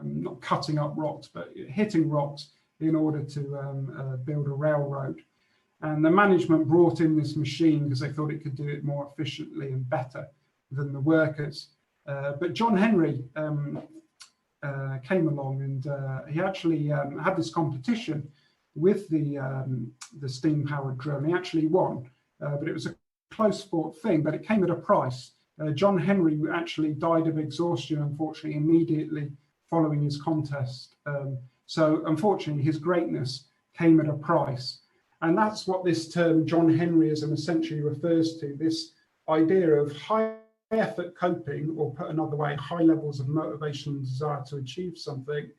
Speaker 1: not cutting up rocks, but hitting rocks in order to build a railroad. And the management brought in this machine because they thought it could do it more efficiently and better than the workers. But John Henry came along, and he actually had this competition with the steam-powered drill, and he actually won. But it was a close-fought thing, but it came at a price. John Henry actually died of exhaustion, unfortunately, immediately following his contest. So, unfortunately, his greatness came at a price. And that's what this term John Henryism essentially refers to, this idea of high-effort coping, or put another way, high levels of motivation and desire to achieve something.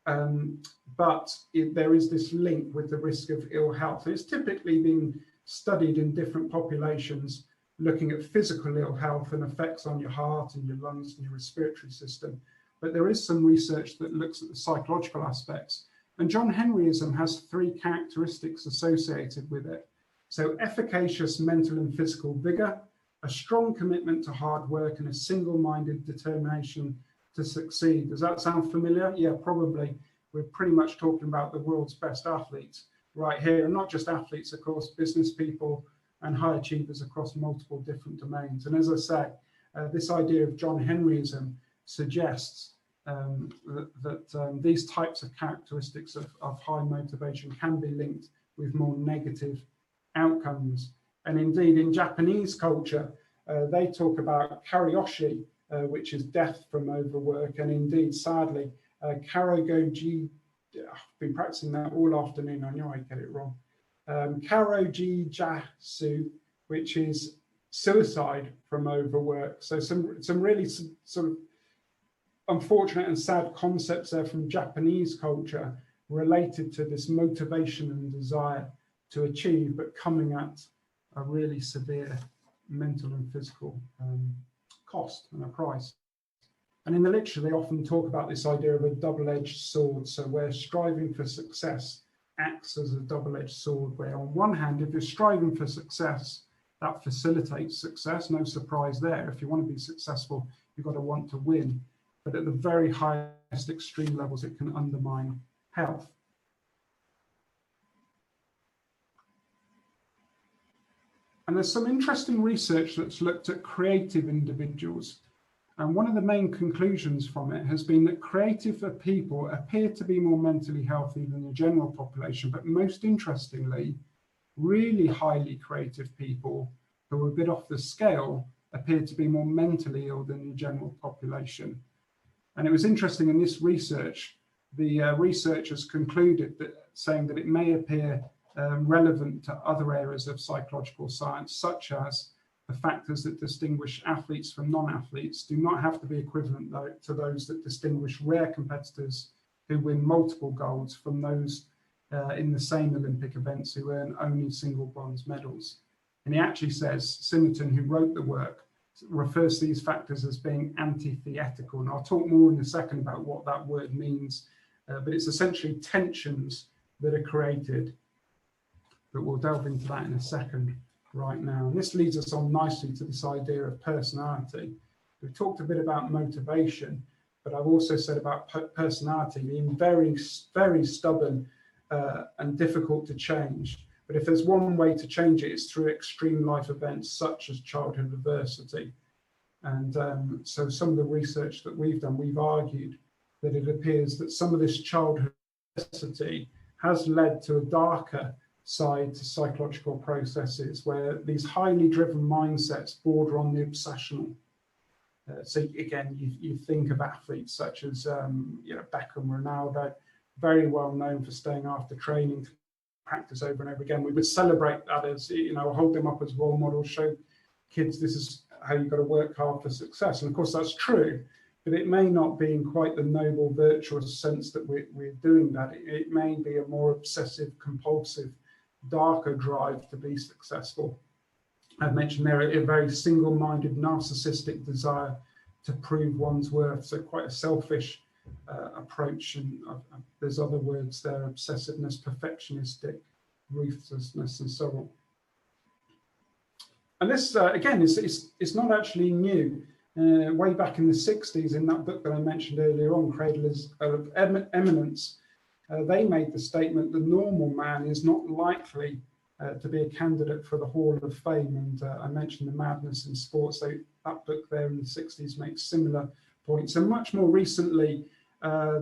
Speaker 1: But there is this link with the risk of ill health. It's typically been studied in different populations, looking at physical ill health and effects on your heart and your lungs and your respiratory system. But there is some research that looks at the psychological aspects. And John Henryism has 3 characteristics associated with it. So efficacious mental and physical vigor, a strong commitment to hard work, and a single-minded determination to succeed. Does that sound familiar? Yeah, probably. We're pretty much talking about the world's best athletes right here, and not just athletes, of course, business people and high achievers across multiple different domains. And as I say, this idea of John Henryism suggests that these types of characteristics of high motivation can be linked with more negative outcomes. And indeed, in Japanese culture, they talk about karyoshi, which is death from overwork, and indeed, sadly, karogoji, I've been practicing that all afternoon, I know I get it wrong, karojijasu, which is suicide from overwork. So some really sort of unfortunate and sad concepts there from Japanese culture related to this motivation and desire to achieve, but coming at a really severe mental and physical cost and a price. And in the literature, they often talk about this idea of a double-edged sword. So where striving for success acts as a double-edged sword, where on one hand, if you're striving for success, that facilitates success. No surprise there. If you want to be successful, you've got to want to win. But at the very highest extreme levels, it can undermine health. And there's some interesting research that's looked at creative individuals. And one of the main conclusions from it has been that creative people appear to be more mentally healthy than the general population. But most interestingly, really highly creative people who are a bit off the scale appear to be more mentally ill than the general population. And it was interesting in this research, the researchers concluded that saying that it may appear relevant to other areas of psychological science, such as the factors that distinguish athletes from non-athletes do not have to be equivalent to those that distinguish rare competitors who win multiple golds from those in the same Olympic events who earn only single bronze medals. And he actually says, Simonton, who wrote the work, refers to these factors as being antithetical. And I'll talk more in a second about what that word means, but it's essentially tensions that are created. But we'll delve into that in a second right now. And this leads us on nicely to this idea of personality. We've talked a bit about motivation, but I've also said about personality being very, very stubborn and difficult to change. But if there's one way to change it, it's through extreme life events such as childhood adversity. And so some of the research that we've done, we've argued that it appears that some of this childhood adversity has led to a darker side to psychological processes where these highly driven mindsets border on the obsessional. So again, you think of athletes such as Beckham, Ronaldo, very well known for staying after training to practice over and over again. We would celebrate that as, hold them up as role models, show kids this is how you've got to work hard for success. And of course that's true, but it may not be in quite the noble, virtuous sense that we're doing that. It may be a more obsessive, compulsive, darker drive to be successful. I've mentioned there a very single-minded, narcissistic desire to prove one's worth. So quite a selfish approach. And there's other words there: obsessiveness, perfectionistic, ruthlessness, and so on. And this, again, it's not actually new. Way back in the 60s, in that book that I mentioned earlier on, Cradle of Eminence, they made the statement the normal man is not likely to be a candidate for the Hall of Fame. And I mentioned the madness in sports. So that book there in the 60s makes similar points. And much more recently,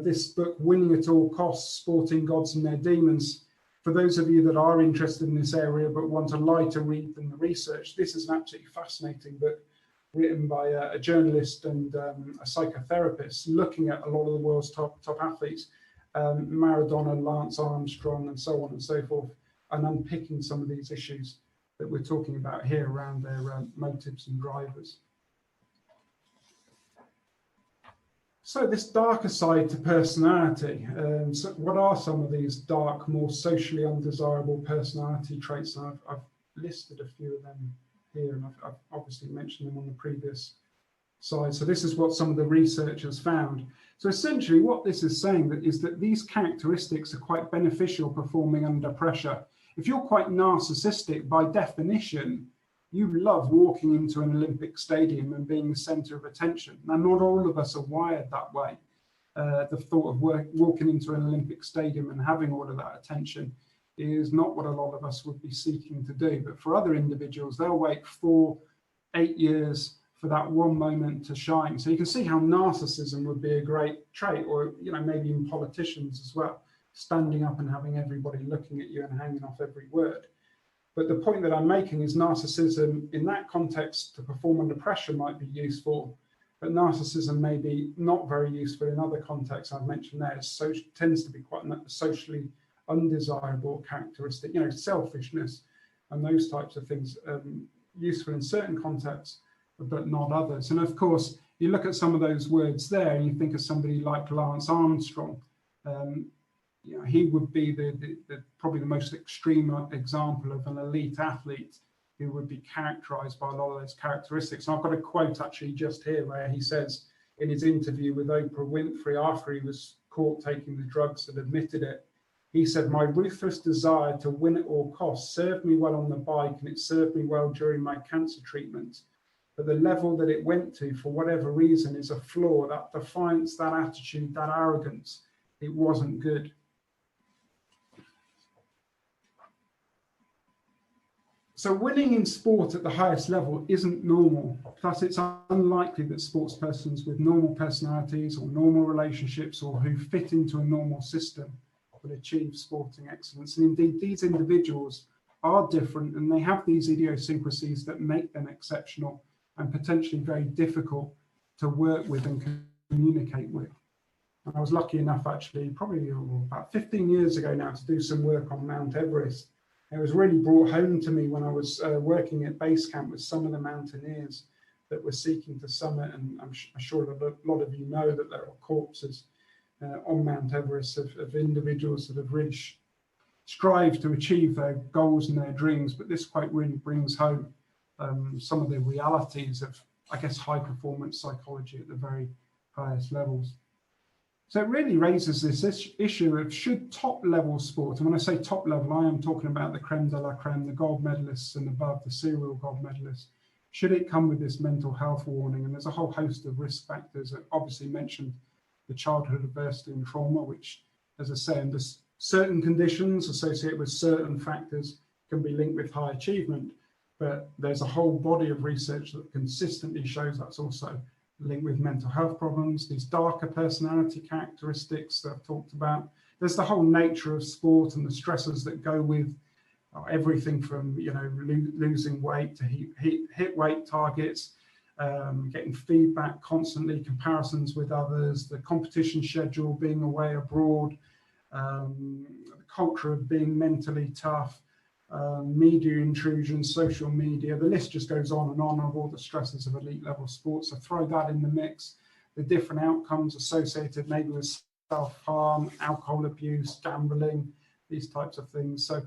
Speaker 1: this book, Winning at All Costs, Sporting Gods and Their Demons. For those of you that are interested in this area but want a lighter read than the research, this is an absolutely fascinating book written by a journalist and a psychotherapist looking at a lot of the world's top athletes, Maradona, Lance Armstrong, and so on and so forth, and unpicking some of these issues that we're talking about here around their motives and drivers. So this darker side to personality, so what are some of these dark, more socially undesirable personality traits? And I've listed a few of them here, and I've obviously mentioned them on the previous slide. So this is what some of the researchers found. So essentially what this is saying is that these characteristics are quite beneficial performing under pressure. If you're quite narcissistic, by definition, you love walking into an Olympic stadium and being the center of attention. Now, not all of us are wired that way. The thought of walking into an Olympic stadium and having all of that attention is not what a lot of us would be seeking to do. But for other individuals, they'll wait 4-8 years for that one moment to shine. So you can see how narcissism would be a great trait, or maybe in politicians as well, standing up and having everybody looking at you and hanging off every word. But the point that I'm making is narcissism in that context to perform under pressure might be useful, but narcissism may be not very useful in other contexts I've mentioned there. So it tends to be quite a socially undesirable characteristic, selfishness and those types of things, useful in certain contexts, but not others. And of course, you look at some of those words there and you think of somebody like Lance Armstrong. He would be probably the most extreme example of an elite athlete who would be characterized by a lot of those characteristics. And I've got a quote actually just here where he says in his interview with Oprah Winfrey after he was caught taking the drugs and admitted it, He said, my ruthless desire to win at all costs served me well on the bike, and it served me well during my cancer treatment. But the level that it went to, for whatever reason, is a flaw. That defiance, that attitude, that arrogance, it wasn't good. So winning in sport at the highest level isn't normal. Plus, it's unlikely that sports persons with normal personalities or normal relationships or who fit into a normal system will achieve sporting excellence. And indeed, these individuals are different, and they have these idiosyncrasies that make them exceptional and potentially very difficult to work with and communicate with. And I was lucky enough, actually, probably about 15 years ago now, to do some work on Mount Everest. It was really brought home to me when I was working at base camp with some of the mountaineers that were seeking to summit, and I'm sure a lot of you know that there are corpses on Mount Everest of individuals that have really strived to achieve their goals and their dreams. But this quite really brings home some of the realities of, I guess, high performance psychology at the very highest levels. So it really raises this issue of, should top level sport, and when I say top level, I am talking about the creme de la creme, the gold medalists and above, the serial gold medalists, should it come with this mental health warning? And there's a whole host of risk factors that obviously mentioned the childhood adversity and trauma, which, as I say, under certain conditions associated with certain factors can be linked with high achievement. But there's a whole body of research that consistently shows that's also linked with mental health problems, these darker personality characteristics that I've talked about. There's the whole nature of sport and the stresses that go with everything from, losing weight to hit weight targets, getting feedback constantly, comparisons with others, the competition schedule, being away abroad, the culture of being mentally tough, media intrusion, social media, the list just goes on and on of all the stresses of elite level sports. So throw that in the mix, the different outcomes associated maybe with self-harm, alcohol abuse, gambling, these types of things. So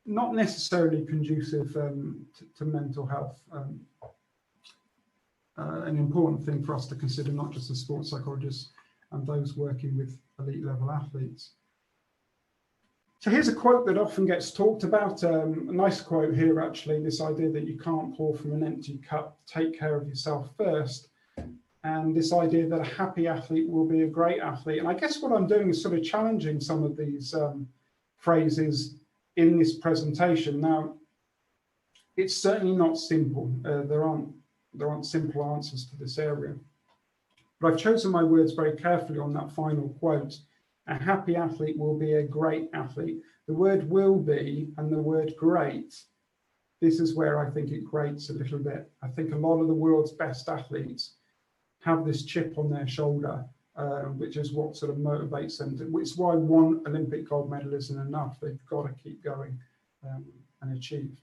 Speaker 1: not necessarily conducive to mental health. An important thing for us to consider, not just as sports psychologists and those working with elite level athletes. So here's a quote that often gets talked about, a nice quote here actually, this idea that you can't pour from an empty cup, take care of yourself first, and this idea that a happy athlete will be a great athlete. And I guess what I'm doing is sort of challenging some of these phrases in this presentation. Now, it's certainly not simple. There aren't simple answers to this area. But I've chosen my words very carefully on that final quote. A happy athlete will be a great athlete. The word will be and the word great, this is where I think it grates a little bit. I think a lot of the world's best athletes have this chip on their shoulder, which is what sort of motivates them. It's why one Olympic gold medal isn't enough. They've got to keep going and achieve.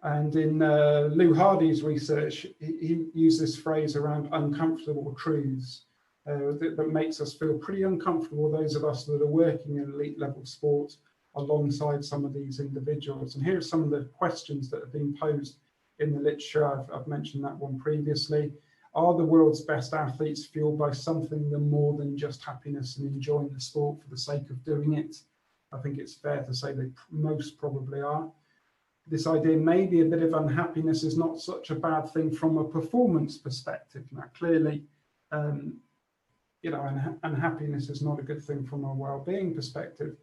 Speaker 1: And in Lou Hardy's research, he used this phrase around uncomfortable truths. That makes us feel pretty uncomfortable, those of us that are working in elite level sports alongside some of these individuals. And here are some of the questions that have been posed in the literature. I've mentioned that one previously. Are the world's best athletes fueled by something more than just happiness and enjoying the sport for the sake of doing it? I think it's fair to say they most probably are. This idea maybe a bit of unhappiness is not such a bad thing from a performance perspective. Now, clearly, unhappiness is not a good thing from a well-being perspective.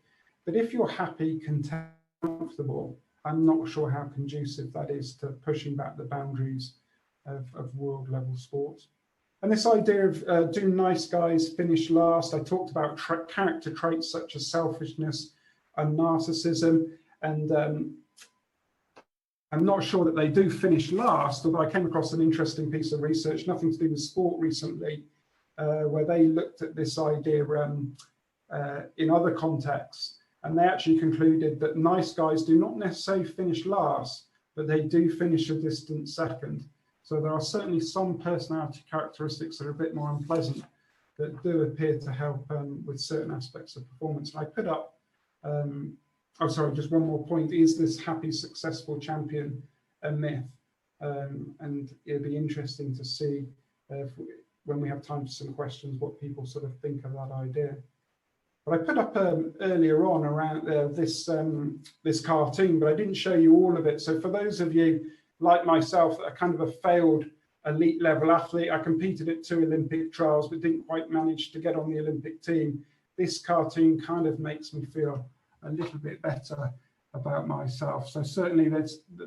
Speaker 1: But if you're happy, content, comfortable, I'm not sure how conducive that is to pushing back the boundaries of world-level sports. And this idea of do nice guys finish last? I talked about character traits such as selfishness and narcissism, and I'm not sure that they do finish last, although I came across an interesting piece of research, nothing to do with sport recently, where they looked at this idea in other contexts, and they actually concluded that nice guys do not necessarily finish last, but they do finish a distant second. So there are certainly some personality characteristics that are a bit more unpleasant that do appear to help with certain aspects of performance. And I put up, just one more point, is this happy, successful champion a myth? And it'd be interesting to see when we have time for some questions, what people sort of think of that idea. But I put up earlier on around this cartoon, but I didn't show you all of it. So for those of you like myself that are kind of a failed elite level athlete, I competed at 2 Olympic trials, but didn't quite manage to get on the Olympic team. This cartoon kind of makes me feel a little bit better about myself. So certainly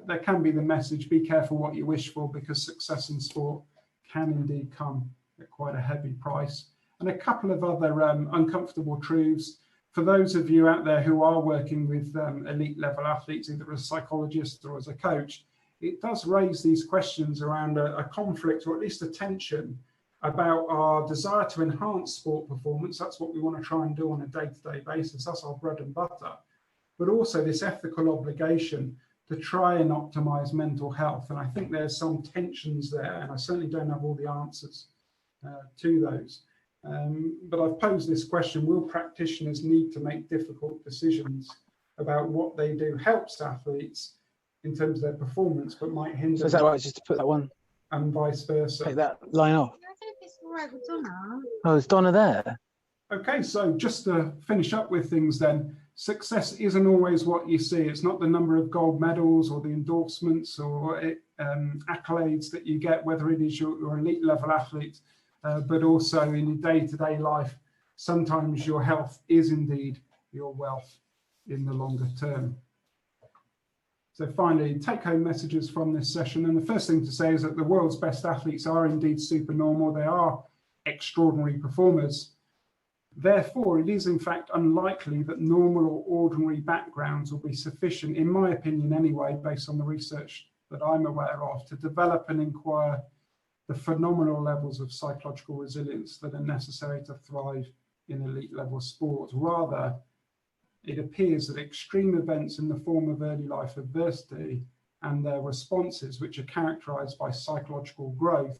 Speaker 1: there can be the message, be careful what you wish for, because success in sport can indeed come at quite a heavy price. And a couple of other uncomfortable truths. For those of you out there who are working with elite level athletes, either as a psychologist or as a coach, it does raise these questions around a conflict, or at least a tension, about our desire to enhance sport performance. That's what we want to try and do on a day-to-day basis. That's our bread and butter. But also this ethical obligation to try and optimize mental health. And I think there's some tensions there, and I certainly don't have all the answers to those. But I've posed this question: will practitioners need to make difficult decisions about what they do helps athletes in terms of their performance, but might hinder?
Speaker 2: So is that right, just to put that one?
Speaker 1: And vice versa.
Speaker 2: Take that line off.
Speaker 3: I don't know if it's all right with Donna.
Speaker 2: Oh, is Donna there?
Speaker 1: Okay, so just to finish up with things then, success isn't always what you see. It's not the number of gold medals or the endorsements or accolades that you get, whether it is your elite level athlete, but also in your day-to-day life. Sometimes your health is indeed your wealth in the longer term. So finally, take-home messages from this session. And the first thing to say is that the world's best athletes are indeed supernormal. They are extraordinary performers. Therefore, it is in fact unlikely that normal or ordinary backgrounds will be sufficient, in my opinion anyway, based on the research that I'm aware of, to develop and acquire the phenomenal levels of psychological resilience that are necessary to thrive in elite level sport. Rather, it appears that extreme events in the form of early life adversity and their responses, which are characterized by psychological growth,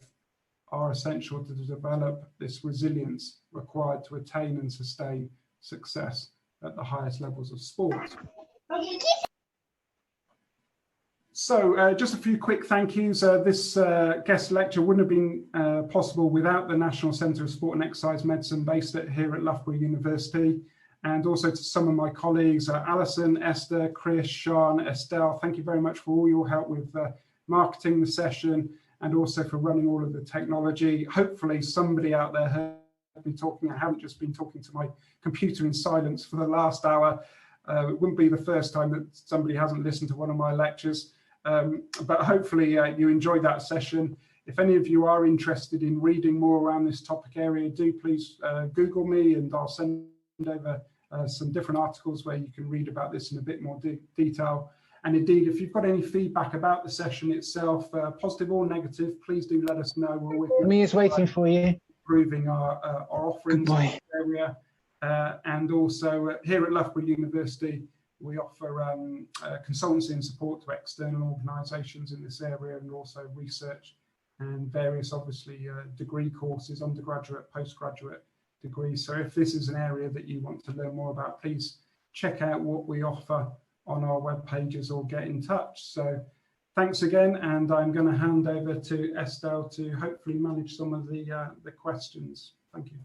Speaker 1: are essential to develop this resilience required to attain and sustain success at the highest levels of sport. So just a few quick thank yous. This guest lecture wouldn't have been possible without the National Centre of Sport and Exercise Medicine based here at Loughborough University. And also to some of my colleagues, Alison, Esther, Chris, Sean, Estelle, thank you very much for all your help with marketing the session and also for running all of the technology. Hopefully somebody out there heard me talking. I haven't just been talking to my computer in silence for the last hour. It wouldn't be the first time that somebody hasn't listened to one of my lectures, but hopefully you enjoyed that session. If any of you are interested in reading more around this topic area, do please Google me and I'll send over some different articles where you can read about this in a bit more detail. And indeed, if you've got any feedback about the session itself, positive or negative, please do let us know.
Speaker 2: Mia's waiting for you.
Speaker 1: Improving our offerings in this area. And also here at Loughborough University, we offer consultancy and support to external organisations in this area, and also research and various, obviously, degree courses, undergraduate, postgraduate degrees. So if this is an area that you want to learn more about, please check out what we offer on our web pages or get in touch. So thanks again, and I'm going to hand over to Estelle to hopefully manage some of the questions. Thank you.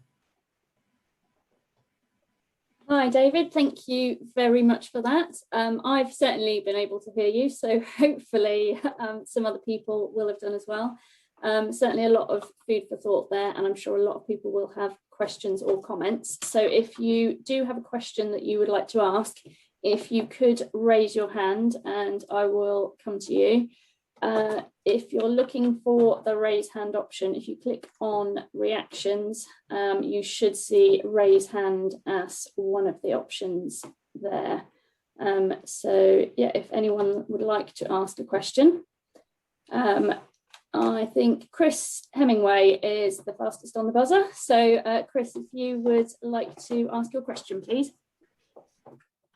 Speaker 4: Hi David, thank you very much for that. I've certainly been able to hear you, so hopefully some other people will have done as well. Certainly a lot of food for thought there, and I'm sure a lot of people will have questions or comments. So if you do have a question that you would like to ask, if you could raise your hand and I will come to you. If you're looking for the raise hand option, if you click on reactions, you should see raise hand as one of the options there. So yeah, if anyone would like to ask a question. I think Chris Hemingway is the fastest on the buzzer. So Chris, if you would like to ask your question, please.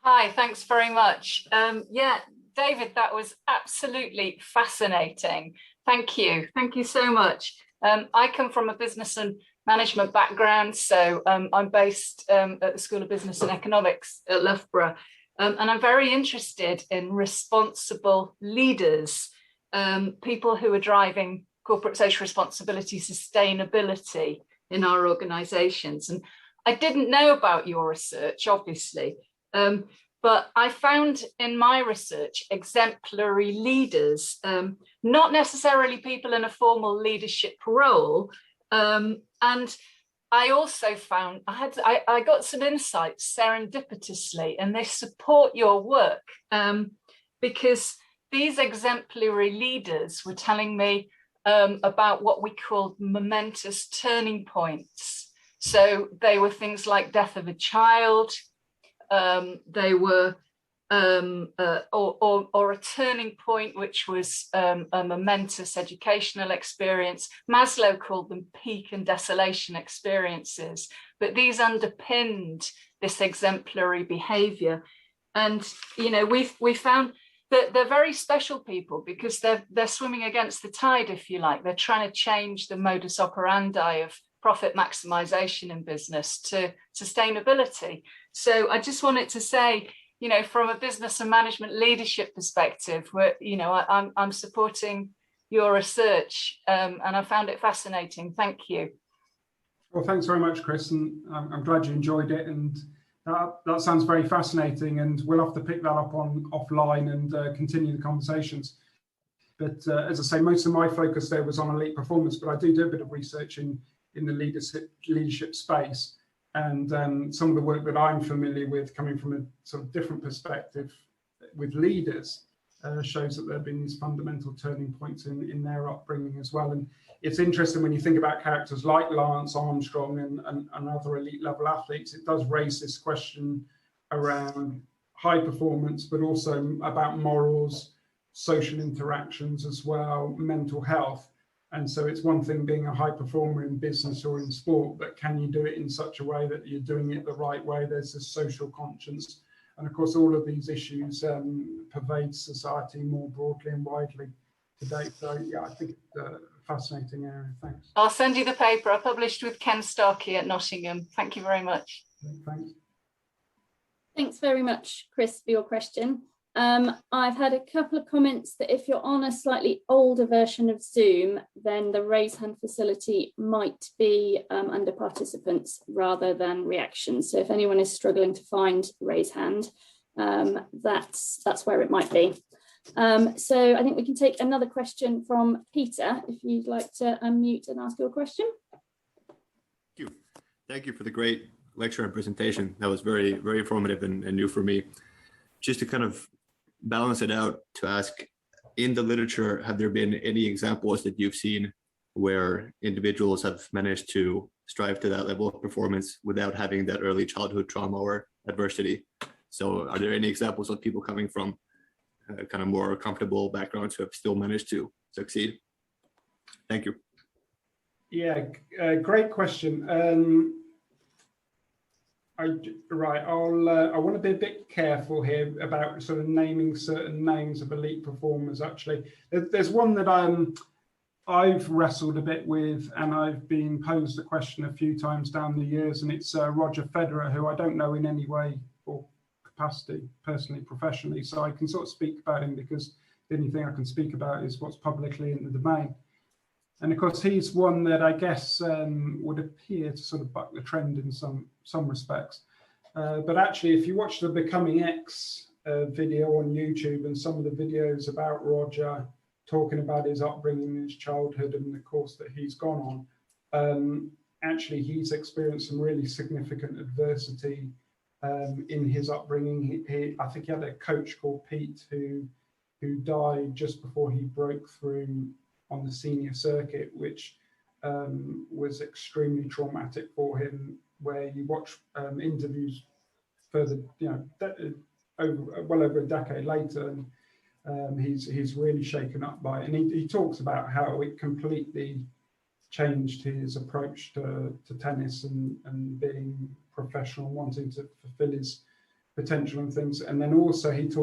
Speaker 5: Hi, thanks very much. Yeah, David, that was absolutely fascinating. Thank you. Thank you so much. I come from a business and management background, so I'm based at the School of Business and Economics at Loughborough, and I'm very interested in responsible leaders, people who are driving corporate social responsibility, sustainability in our organisations. And I didn't know about your research, obviously, but I found in my research exemplary leaders, not necessarily people in a formal leadership role. And I also found I got some insights serendipitously, and they support your work, because these exemplary leaders were telling me about what we called momentous turning points. So they were things like death of a child, they were or a turning point, which was a momentous educational experience. Maslow called them peak and desolation experiences, but these underpinned this exemplary behavior. And we found that they're very special people, because they're swimming against the tide, if you like. They're trying to change the modus operandi of profit maximization in business to sustainability. So I just wanted to say, from a business and management leadership perspective, I'm supporting your research, and I found it fascinating. Thank you.
Speaker 1: Well, thanks very much, Chris, and I'm glad you enjoyed it. And that sounds very fascinating, and we'll have to pick that up offline and continue the conversations. But as I say, most of my focus there was on elite performance, but I do a bit of research in the leadership space. And some of the work that I'm familiar with, coming from a sort of different perspective with leaders, shows that there have been these fundamental turning points in their upbringing as well. And it's interesting when you think about characters like Lance Armstrong and other elite level athletes, it does raise this question around high performance, but also about morals, social interactions as well, mental health. And so it's one thing being a high performer in business or in sport, but can you do it in such a way that you're doing it the right way? There's this social conscience. And of course, all of these issues pervade society more broadly and widely today. So yeah, I think it's a fascinating area. Thanks.
Speaker 5: I'll send you the paper. I published with Ken Starkey at Nottingham. Thank you very much.
Speaker 1: Thanks.
Speaker 4: Thanks very much, Chris, for your question. I've had a couple of comments that if you're on a slightly older version of Zoom, then the raise hand facility might be under participants rather than reactions. So if anyone is struggling to find raise hand, that's where it might be. So I think we can take another question from Peter, if you'd like to unmute and ask your question.
Speaker 6: Thank you. Thank you for the great lecture and presentation. That was very, very informative and new for me. Just to kind of balance it out, to ask, in the literature, have there been any examples that you've seen where individuals have managed to strive to that level of performance without having that early childhood trauma or adversity? So are there any examples of people coming from kind of more comfortable backgrounds who have still managed to succeed? Thank you.
Speaker 1: Yeah, great question. I want to be a bit careful here about sort of naming certain names of elite performers. Actually, there's one that I've wrestled a bit with, and I've been posed the question a few times down the years, and it's Roger Federer, who I don't know in any way or capacity, personally, professionally, so I can sort of speak about him because the only thing I can speak about is what's publicly in the domain. And of course, he's one that I guess would appear to sort of buck the trend in some respects. But actually, if you watch the Becoming X video on YouTube and some of the videos about Roger talking about his upbringing, his childhood, and the course that he's gone on, actually, he's experienced some really significant adversity in his upbringing. I think he had a coach called Pete who died just before he broke through on the senior circuit, which was extremely traumatic for him, where you watch interviews further, well over a decade later, and he's really shaken up by it. And he talks about how it completely changed his approach to tennis and being professional, wanting to fulfill his potential and things. And then also he's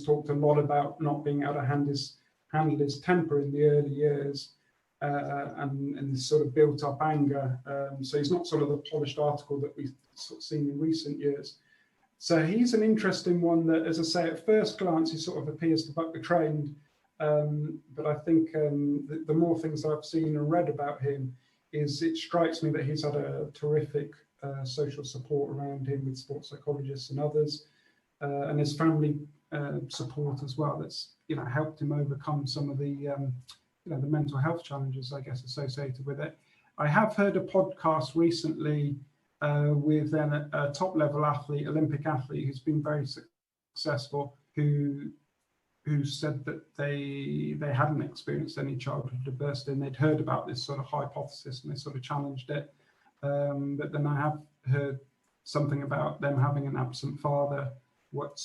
Speaker 1: talked a lot about not being able to handle his temper in the early years, and this sort of built up anger. So he's not sort of the polished article that we've sort of seen in recent years. So he's an interesting one that, as I say, at first glance, he sort of appears to buck the trend. But I think the more things I've seen and read about him, it strikes me that he's had a terrific social support around him with sports psychologists and others, and his family support as well. That's helped him overcome some of the the mental health challenges, I guess, associated with it. I have heard a podcast recently with a top level athlete, Olympic athlete, who's been very successful, who said that they hadn't experienced any childhood adversity, and they'd heard about this sort of hypothesis and they sort of challenged it. But then I have heard something about them having an absent father, but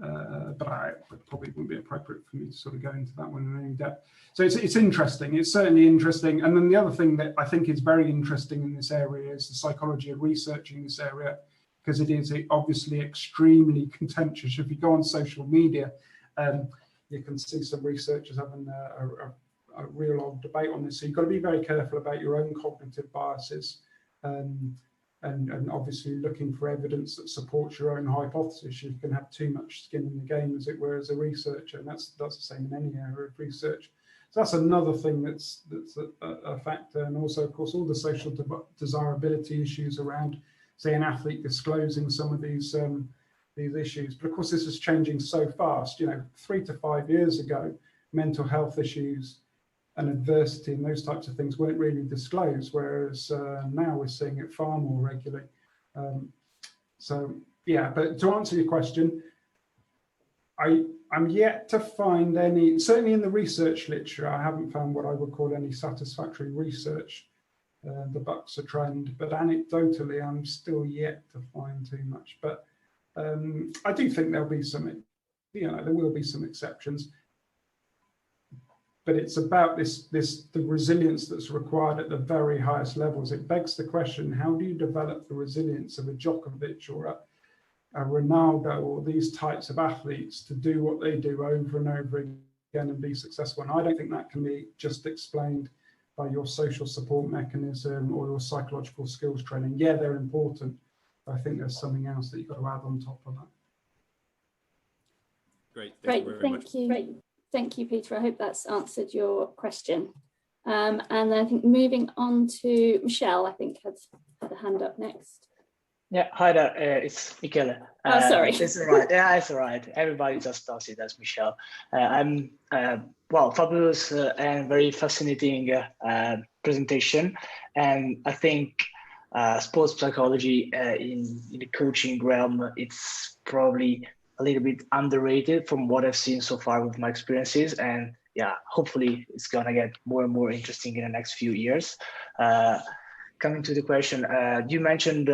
Speaker 1: it probably wouldn't be appropriate for me to sort of go into that one in any depth. So it's interesting. It's certainly interesting. And then the other thing that I think is very interesting in this area is the psychology of researching this area, because it is obviously extremely contentious. If you go on social media, you can see some researchers having a real old debate on this. So you've got to be very careful about your own cognitive biases, and obviously looking for evidence that supports your own hypothesis. You can have too much skin in the game, as it were, as a researcher, and that's the same in any area of research. So that's another thing that's a factor. And also, of course, all the social desirability issues around, say, an athlete disclosing some of these issues. But of course, this is changing so fast. 3 to 5 years ago, mental health issues and adversity and those types of things weren't really disclosed, whereas now we're seeing it far more regularly. So yeah, but to answer your question, I'm yet to find any, certainly in the research literature, I haven't found what I would call any satisfactory research. The buck's a trend, but anecdotally, I'm still yet to find too much. But I do think there'll be some, there will be some exceptions. But it's about the resilience that's required at the very highest levels. It begs the question: how do you develop the resilience of a Djokovic or a Ronaldo or these types of athletes to do what they do over and over again and be successful? And I don't think that can be just explained by your social support mechanism or your psychological skills training. Yeah, they're important, but I think there's something else that you've got to add on top of that.
Speaker 6: Great.
Speaker 4: Thank you. Great. Thank you, Peter. I hope that's answered your question. And I think moving on to Michelle, I think had a hand up next.
Speaker 7: Yeah, hi there. It's Michele.
Speaker 4: Oh, sorry.
Speaker 7: It's all right. Yeah, it's all right. Everybody just does it as Michelle. I'm fabulous and very fascinating presentation. And I think sports psychology in the coaching realm, it's probably a little bit underrated from what I've seen so far with my experiences. And yeah, hopefully it's gonna get more and more interesting in the next few years. Coming to the question, you mentioned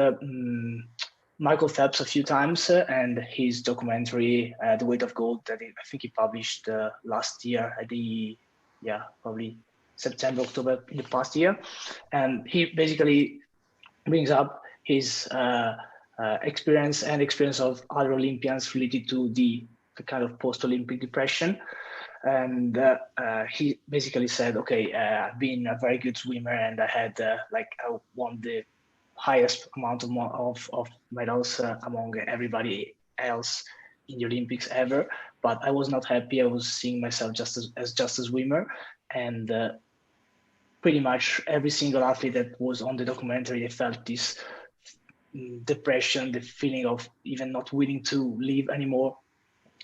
Speaker 7: Michael Phelps a few times and his documentary, The Weight of Gold, that I think he published last year at probably September, October in the past year. And he basically brings up his experience of other Olympians related to the kind of post-Olympic depression. And he basically said, okay, I've been a very good swimmer and I had I won the highest amount of medals among everybody else in the Olympics ever, but I was not happy. I was seeing myself just a swimmer. And pretty much every single athlete that was on the documentary, they felt this depression, the feeling of even not willing to live anymore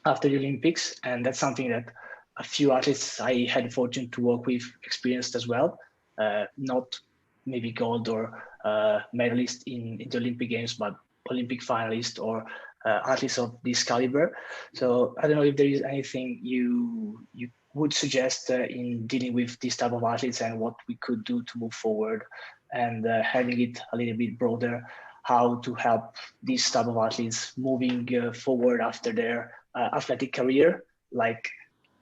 Speaker 7: after the Olympics. And that's something that a few athletes I had the fortune to work with experienced as well. Not maybe gold or medalist in the Olympic Games, but Olympic finalist or athletes of this caliber. So I don't know if there is anything you would suggest in dealing with this type of athletes and what we could do to move forward, and having it a little bit broader, how to help these type of athletes moving forward after their athletic career. Like,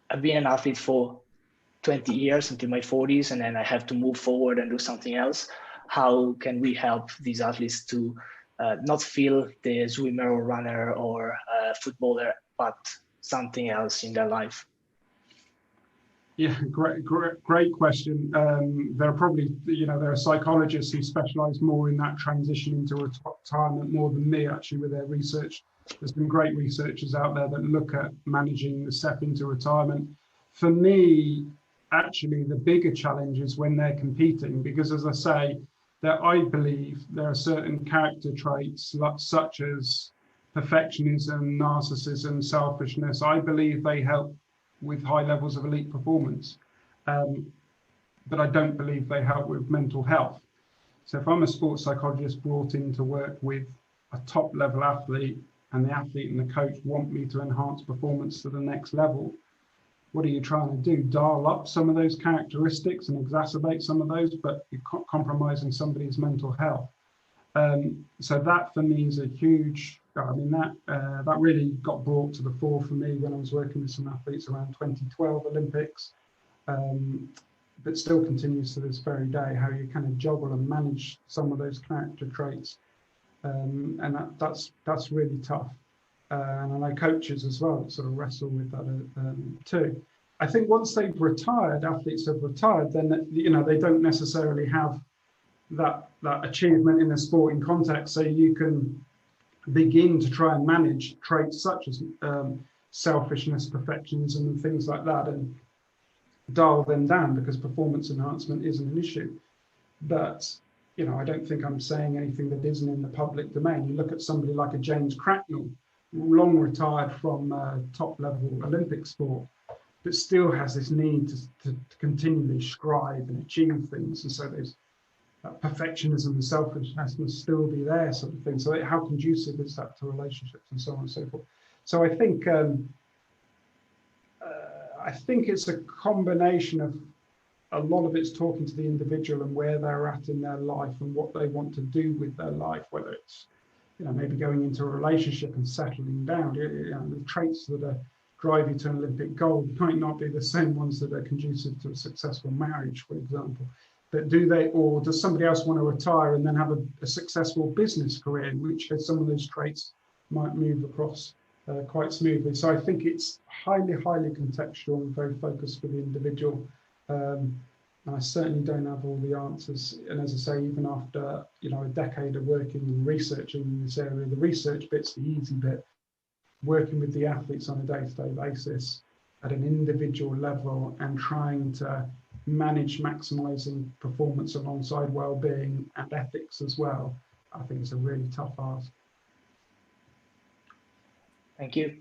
Speaker 7: I've been an athlete for 20 years until my 40s, and then I have to move forward and do something else. How can we help these athletes to not feel the swimmer or runner or footballer, but something else in their life?
Speaker 1: Yeah, great question. There are probably, there are psychologists who specialize more in that transition into retirement more than me, actually, with their research. There's been great researchers out there that look at managing the step into retirement. For me, actually, the bigger challenge is when they're competing, because as I say, that I believe there are certain character traits such as perfectionism, narcissism, selfishness. I believe they help with high levels of elite performance, but I don't believe they help with mental health. So if I'm a sports psychologist brought in to work with a top level athlete, and the athlete and the coach want me to enhance performance to the next level, what are you trying to do? Dial up some of those characteristics and exacerbate some of those, but you're compromising somebody's mental health. So that for me is a huge, I mean, that really got brought to the fore for me when I was working with some athletes around 2012 Olympics, but still continues to this very day, how you kind of juggle and manage some of those character traits. And that's really tough. And I know coaches as well that sort of wrestle with that too. I think once they've retired, athletes have retired, then they don't necessarily have that achievement in a sporting context. So you can begin to try and manage traits such as selfishness, perfectionism, and things like that, and dial them down because performance enhancement isn't an issue. But I don't think I'm saying anything that isn't in the public domain. You look at somebody like a James Cracknell, long retired from top-level Olympic sport, but still has this need to continually strive and achieve things. And so there's perfectionism and selfishness must still be there, sort of thing. So how conducive is that to relationships and so on and so forth? So I think it's a combination of a lot of it's talking to the individual and where they're at in their life and what they want to do with their life, whether it's maybe going into a relationship and settling down. The traits that drive you to an Olympic gold might not be the same ones that are conducive to a successful marriage, for example. But does somebody else want to retire and then have a successful business career, in which case some of those traits might move across quite smoothly. So I think it's highly, highly contextual and very focused for the individual. And I certainly don't have all the answers. And as I say, even after a decade of working and researching in this area, the research bit's the easy bit. Working with the athletes on a day-to-day basis at an individual level and trying to manage maximizing performance alongside well-being and ethics as well, I think it's a really tough ask.
Speaker 7: Thank you.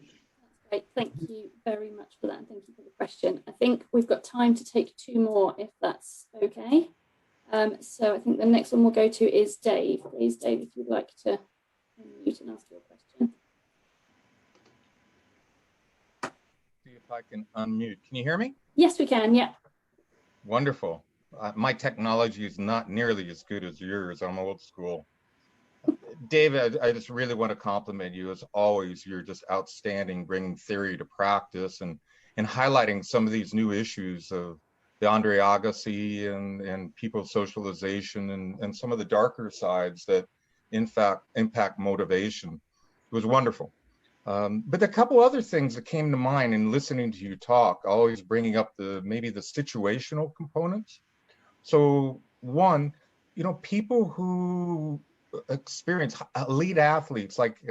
Speaker 4: Great, thank you very much for that, and thank you for the question. I think we've got time to take two more, if that's okay. So I think the next one we'll go to is Dave. Please, Dave, if you'd like to unmute and ask your question.
Speaker 8: See if I can unmute. Can you hear me?
Speaker 4: Yes, we can, yeah.
Speaker 8: Wonderful. My technology is not nearly as good as yours. I'm old school. David, I just really want to compliment you as always. You're just outstanding, bringing theory to practice and highlighting some of these new issues of the Andre Agassi and people's socialization and some of the darker sides that in fact impact motivation. It was wonderful. But a couple other things that came to mind in listening to you talk, always bringing up maybe the situational components. So one, people who experience elite athletes like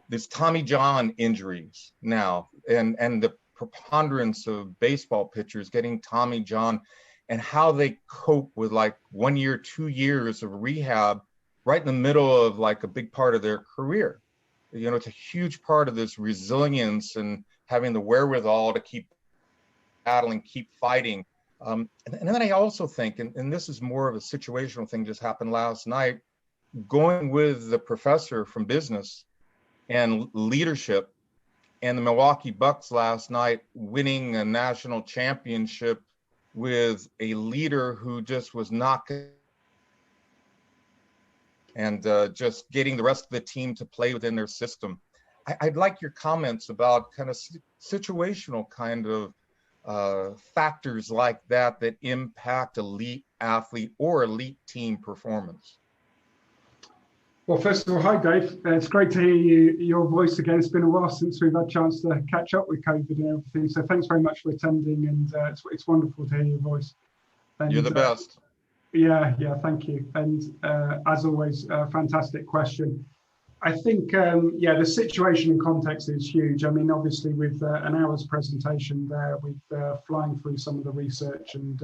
Speaker 8: this Tommy John injuries now and the preponderance of baseball pitchers getting Tommy John and how they cope with like 1 year, 2 years of rehab right in the middle of like a big part of their career. It's a huge part of this resilience and having the wherewithal to keep battling, keep fighting. And then I also think, and this is more of a situational thing, just happened last night, going with the professor from business and leadership and the Milwaukee Bucks last night winning a national championship with a leader who just was not good and just getting the rest of the team to play within their system. I'd like your comments about kind of situational kind of factors like that impact elite athlete or elite team performance.
Speaker 1: Well, first of all, hi, Dave. It's great to hear your voice again. It's been a while since we've had a chance to catch up with COVID and everything. So thanks very much for attending, and it's wonderful to hear your voice. And,
Speaker 8: you're the best.
Speaker 1: Yeah, thank you. And as always, fantastic question. I think, the situation and context is huge. I mean, obviously, with an hour's presentation there, with flying through some of the research and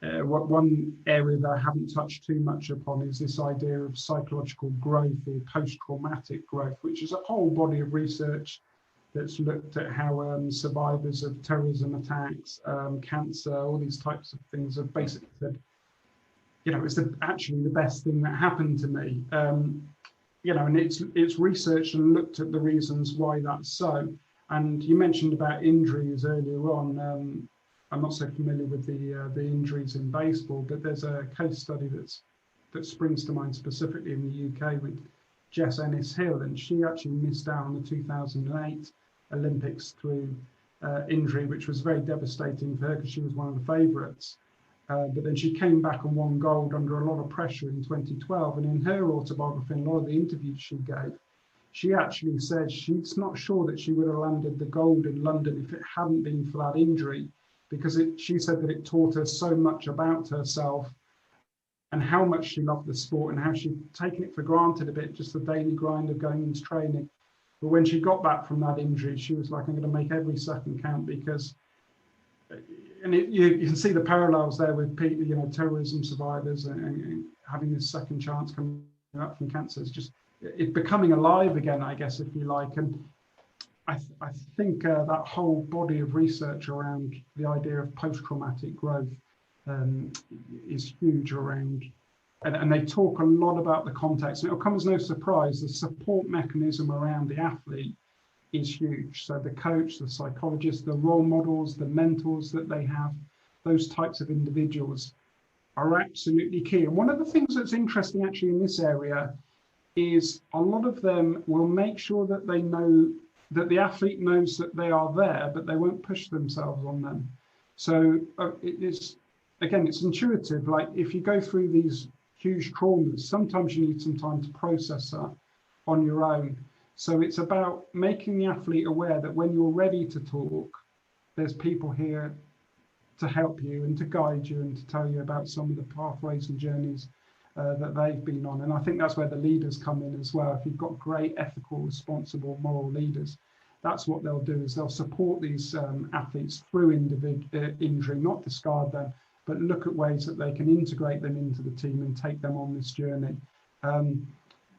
Speaker 1: One area that I haven't touched too much upon is this idea of psychological growth or post-traumatic growth, which is a whole body of research that's looked at how survivors of terrorism attacks, cancer, all these types of things have basically said, you know, it's actually the best thing that happened to me. You know, and it's researched and looked at the reasons why that's so. And you mentioned about injuries earlier on. I'm not so familiar with the injuries in baseball, but there's a case study that springs to mind specifically in the UK with Jess Ennis, and she actually missed out on the 2008 Olympics through injury, which was very devastating for her because she was one of the favourites. But then she came back and won gold under a lot of pressure in 2012. And in her autobiography and a lot of the interviews she gave, she actually said she's not sure that she would have landed the gold in London if it hadn't been for that injury, because she said that it taught her so much about herself and how much she loved the sport and how she'd taken it for granted a bit, just the daily grind of going into training. But when she got back from that injury, she was like, I'm going to make every second count, because, and you can see the parallels there with people, you know, terrorism survivors and having this second chance coming up from cancer. It's just, it's becoming alive again, I guess, if you like. And I think that whole body of research around the idea of post-traumatic growth is huge around, and they talk a lot about the context. And it'll come as no surprise, the support mechanism around the athlete is huge. So the coach, the psychologist, the role models, the mentors that they have, those types of individuals are absolutely key. And one of the things that's interesting actually in this area is a lot of them will make sure that they know that the athlete knows that they are there, but they won't push themselves on them. So it's intuitive. Like if you go through these huge traumas, sometimes you need some time to process that on your own. So it's about making the athlete aware that when you're ready to talk, there's people here to help you and to guide you and to tell you about some of the pathways and journeys that they've been on. And I think that's where the leaders come in as well. If you've got great, ethical, responsible, moral leaders, that's what they'll do, is they'll support these athletes through injury, not discard them, but look at ways that they can integrate them into the team and take them on this journey.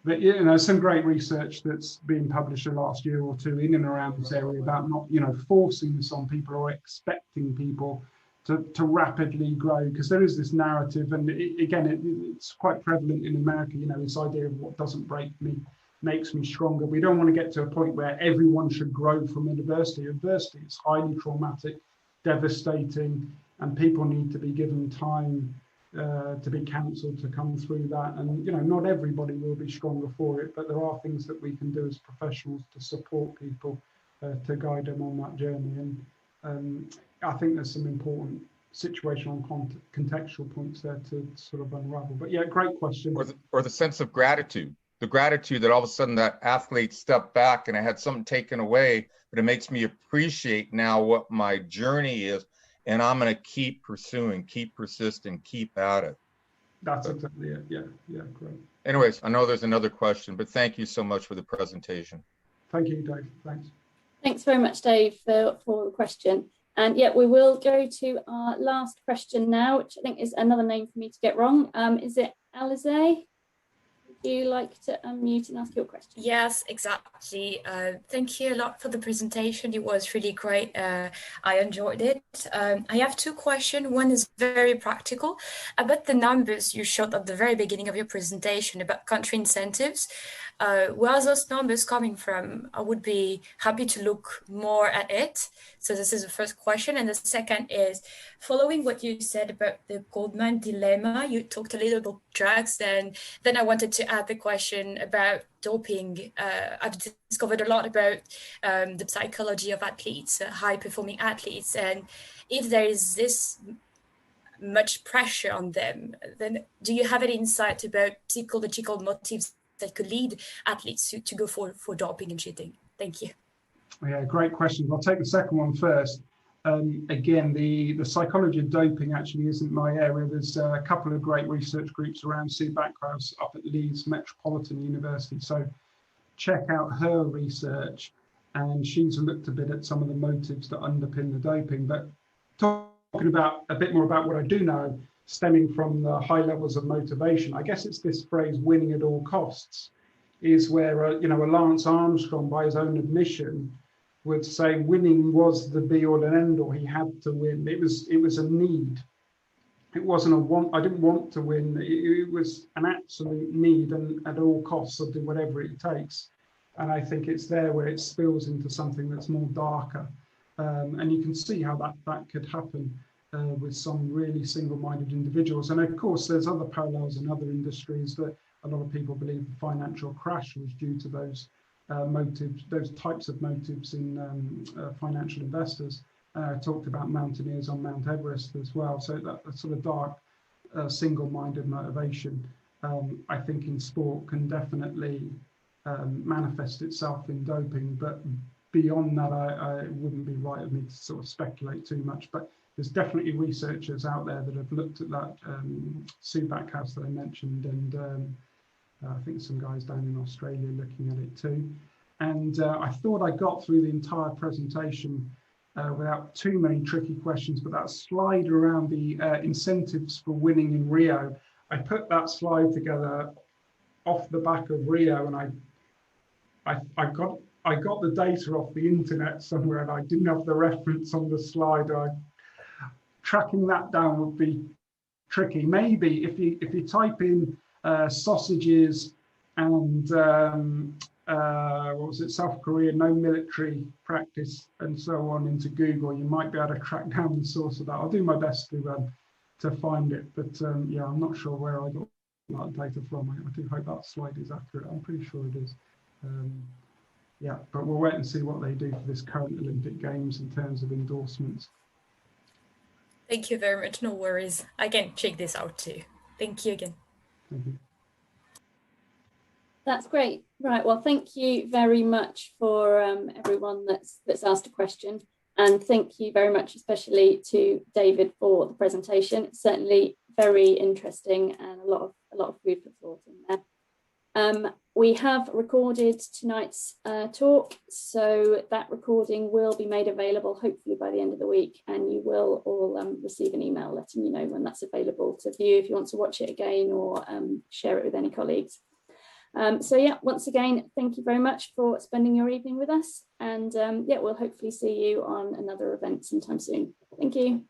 Speaker 1: But you know, some great research that's been published the last year or two in and around this area about not, you know, forcing this on people or expecting people to rapidly grow, because there is this narrative, and it's quite prevalent in America, you know, this idea of what doesn't break me makes me stronger. We don't want to get to a point where everyone should grow from adversity. Adversity is highly traumatic, devastating, and people need to be given time to be counselled to come through that. And you know, not everybody will be stronger for it, but there are things that we can do as professionals to support people to guide them on that journey. And I think there's some important situational and contextual points there to sort of unravel. But yeah, great question.
Speaker 8: Or the sense of gratitude. The gratitude that all of a sudden that athlete stepped back and I had something taken away, but it makes me appreciate now what my journey is, and I'm going to keep pursuing, keep persisting, keep at it.
Speaker 1: That's exactly it. Yeah, great.
Speaker 8: Anyways, I know there's another question, but thank you so much for the presentation.
Speaker 1: Thank you, Dave. Thanks.
Speaker 4: Thanks very much, Dave, for the question. And yeah, we will go to our last question now, which I think is another name for me to get wrong. Is it Alize? Would you like to unmute and ask your question?
Speaker 9: Yes, exactly. Thank you a lot for the presentation. It was really great. I enjoyed it. I have two questions. One is very practical about the numbers you showed at the very beginning of your presentation about country incentives. Where are those numbers coming from? I would be happy to look more at it. So this is the first question. And the second is, following what you said about the Goldman dilemma, you talked a little about drugs, and then I wanted to add the question about doping. I've discovered a lot about the psychology of athletes, high-performing athletes, and if there is this much pressure on them, then do you have any insight about psychological motives that could lead athletes to go for doping and cheating? Thank you.
Speaker 1: Yeah, great questions. I'll take the second one first. Again, the psychology of doping actually isn't my area. There's a couple of great research groups around. Sue Backhouse up at Leeds Metropolitan University. So check out her research, and she's looked a bit at some of the motives that underpin the doping. But talking about a bit more about what I do know, stemming from the high levels of motivation. I guess it's this phrase "winning at all costs," is where you know, a Lance Armstrong, by his own admission, would say winning was the be all and end all. He had to win. It was a need. It wasn't a want. I didn't want to win. It was an absolute need, and at all costs, I'll do whatever it takes. And I think it's there where it spills into something that's more darker. And you can see how that could happen with some really single-minded individuals. And of course, there's other parallels in other industries that a lot of people believe the financial crash was due to those motives, those types of motives in financial investors. Talked about mountaineers on Mount Everest as well. So that sort of dark, single-minded motivation, I think in sport can definitely manifest itself in doping. But beyond that, I wouldn't be right of me to sort of speculate too much. But there's definitely researchers out there that have looked at that. Subac house that I mentioned, and I think some guys down in Australia looking at it too. And I thought I got through the entire presentation without too many tricky questions, but that slide around the incentives for winning in Rio, I put that slide together off the back of Rio, and I got the data off the internet somewhere, and I didn't have the reference on the slide. Tracking that down would be tricky. Maybe if you type in sausages and what was it, South Korea, no military practice, and so on into Google, you might be able to track down the source of that. I'll do my best to find it, but yeah, I'm not sure where I got that data from. I do hope that slide is accurate. I'm pretty sure it is. Yeah, but we'll wait and see what they do for this current Olympic Games in terms of endorsements.
Speaker 9: Thank you very much. No worries. I can check this out too. Thank you again.
Speaker 1: Thank you.
Speaker 4: That's great. Right. Well, thank you very much for everyone that's asked a question, and thank you very much, especially to David for the presentation. It's certainly very interesting and a lot of food for thought in there. We have recorded tonight's talk, so that recording will be made available hopefully by the end of the week, and you will all receive an email letting you know when that's available to view if you want to watch it again or share it with any colleagues. So yeah, once again, thank you very much for spending your evening with us, and yeah, we'll hopefully see you on another event sometime soon. Thank you.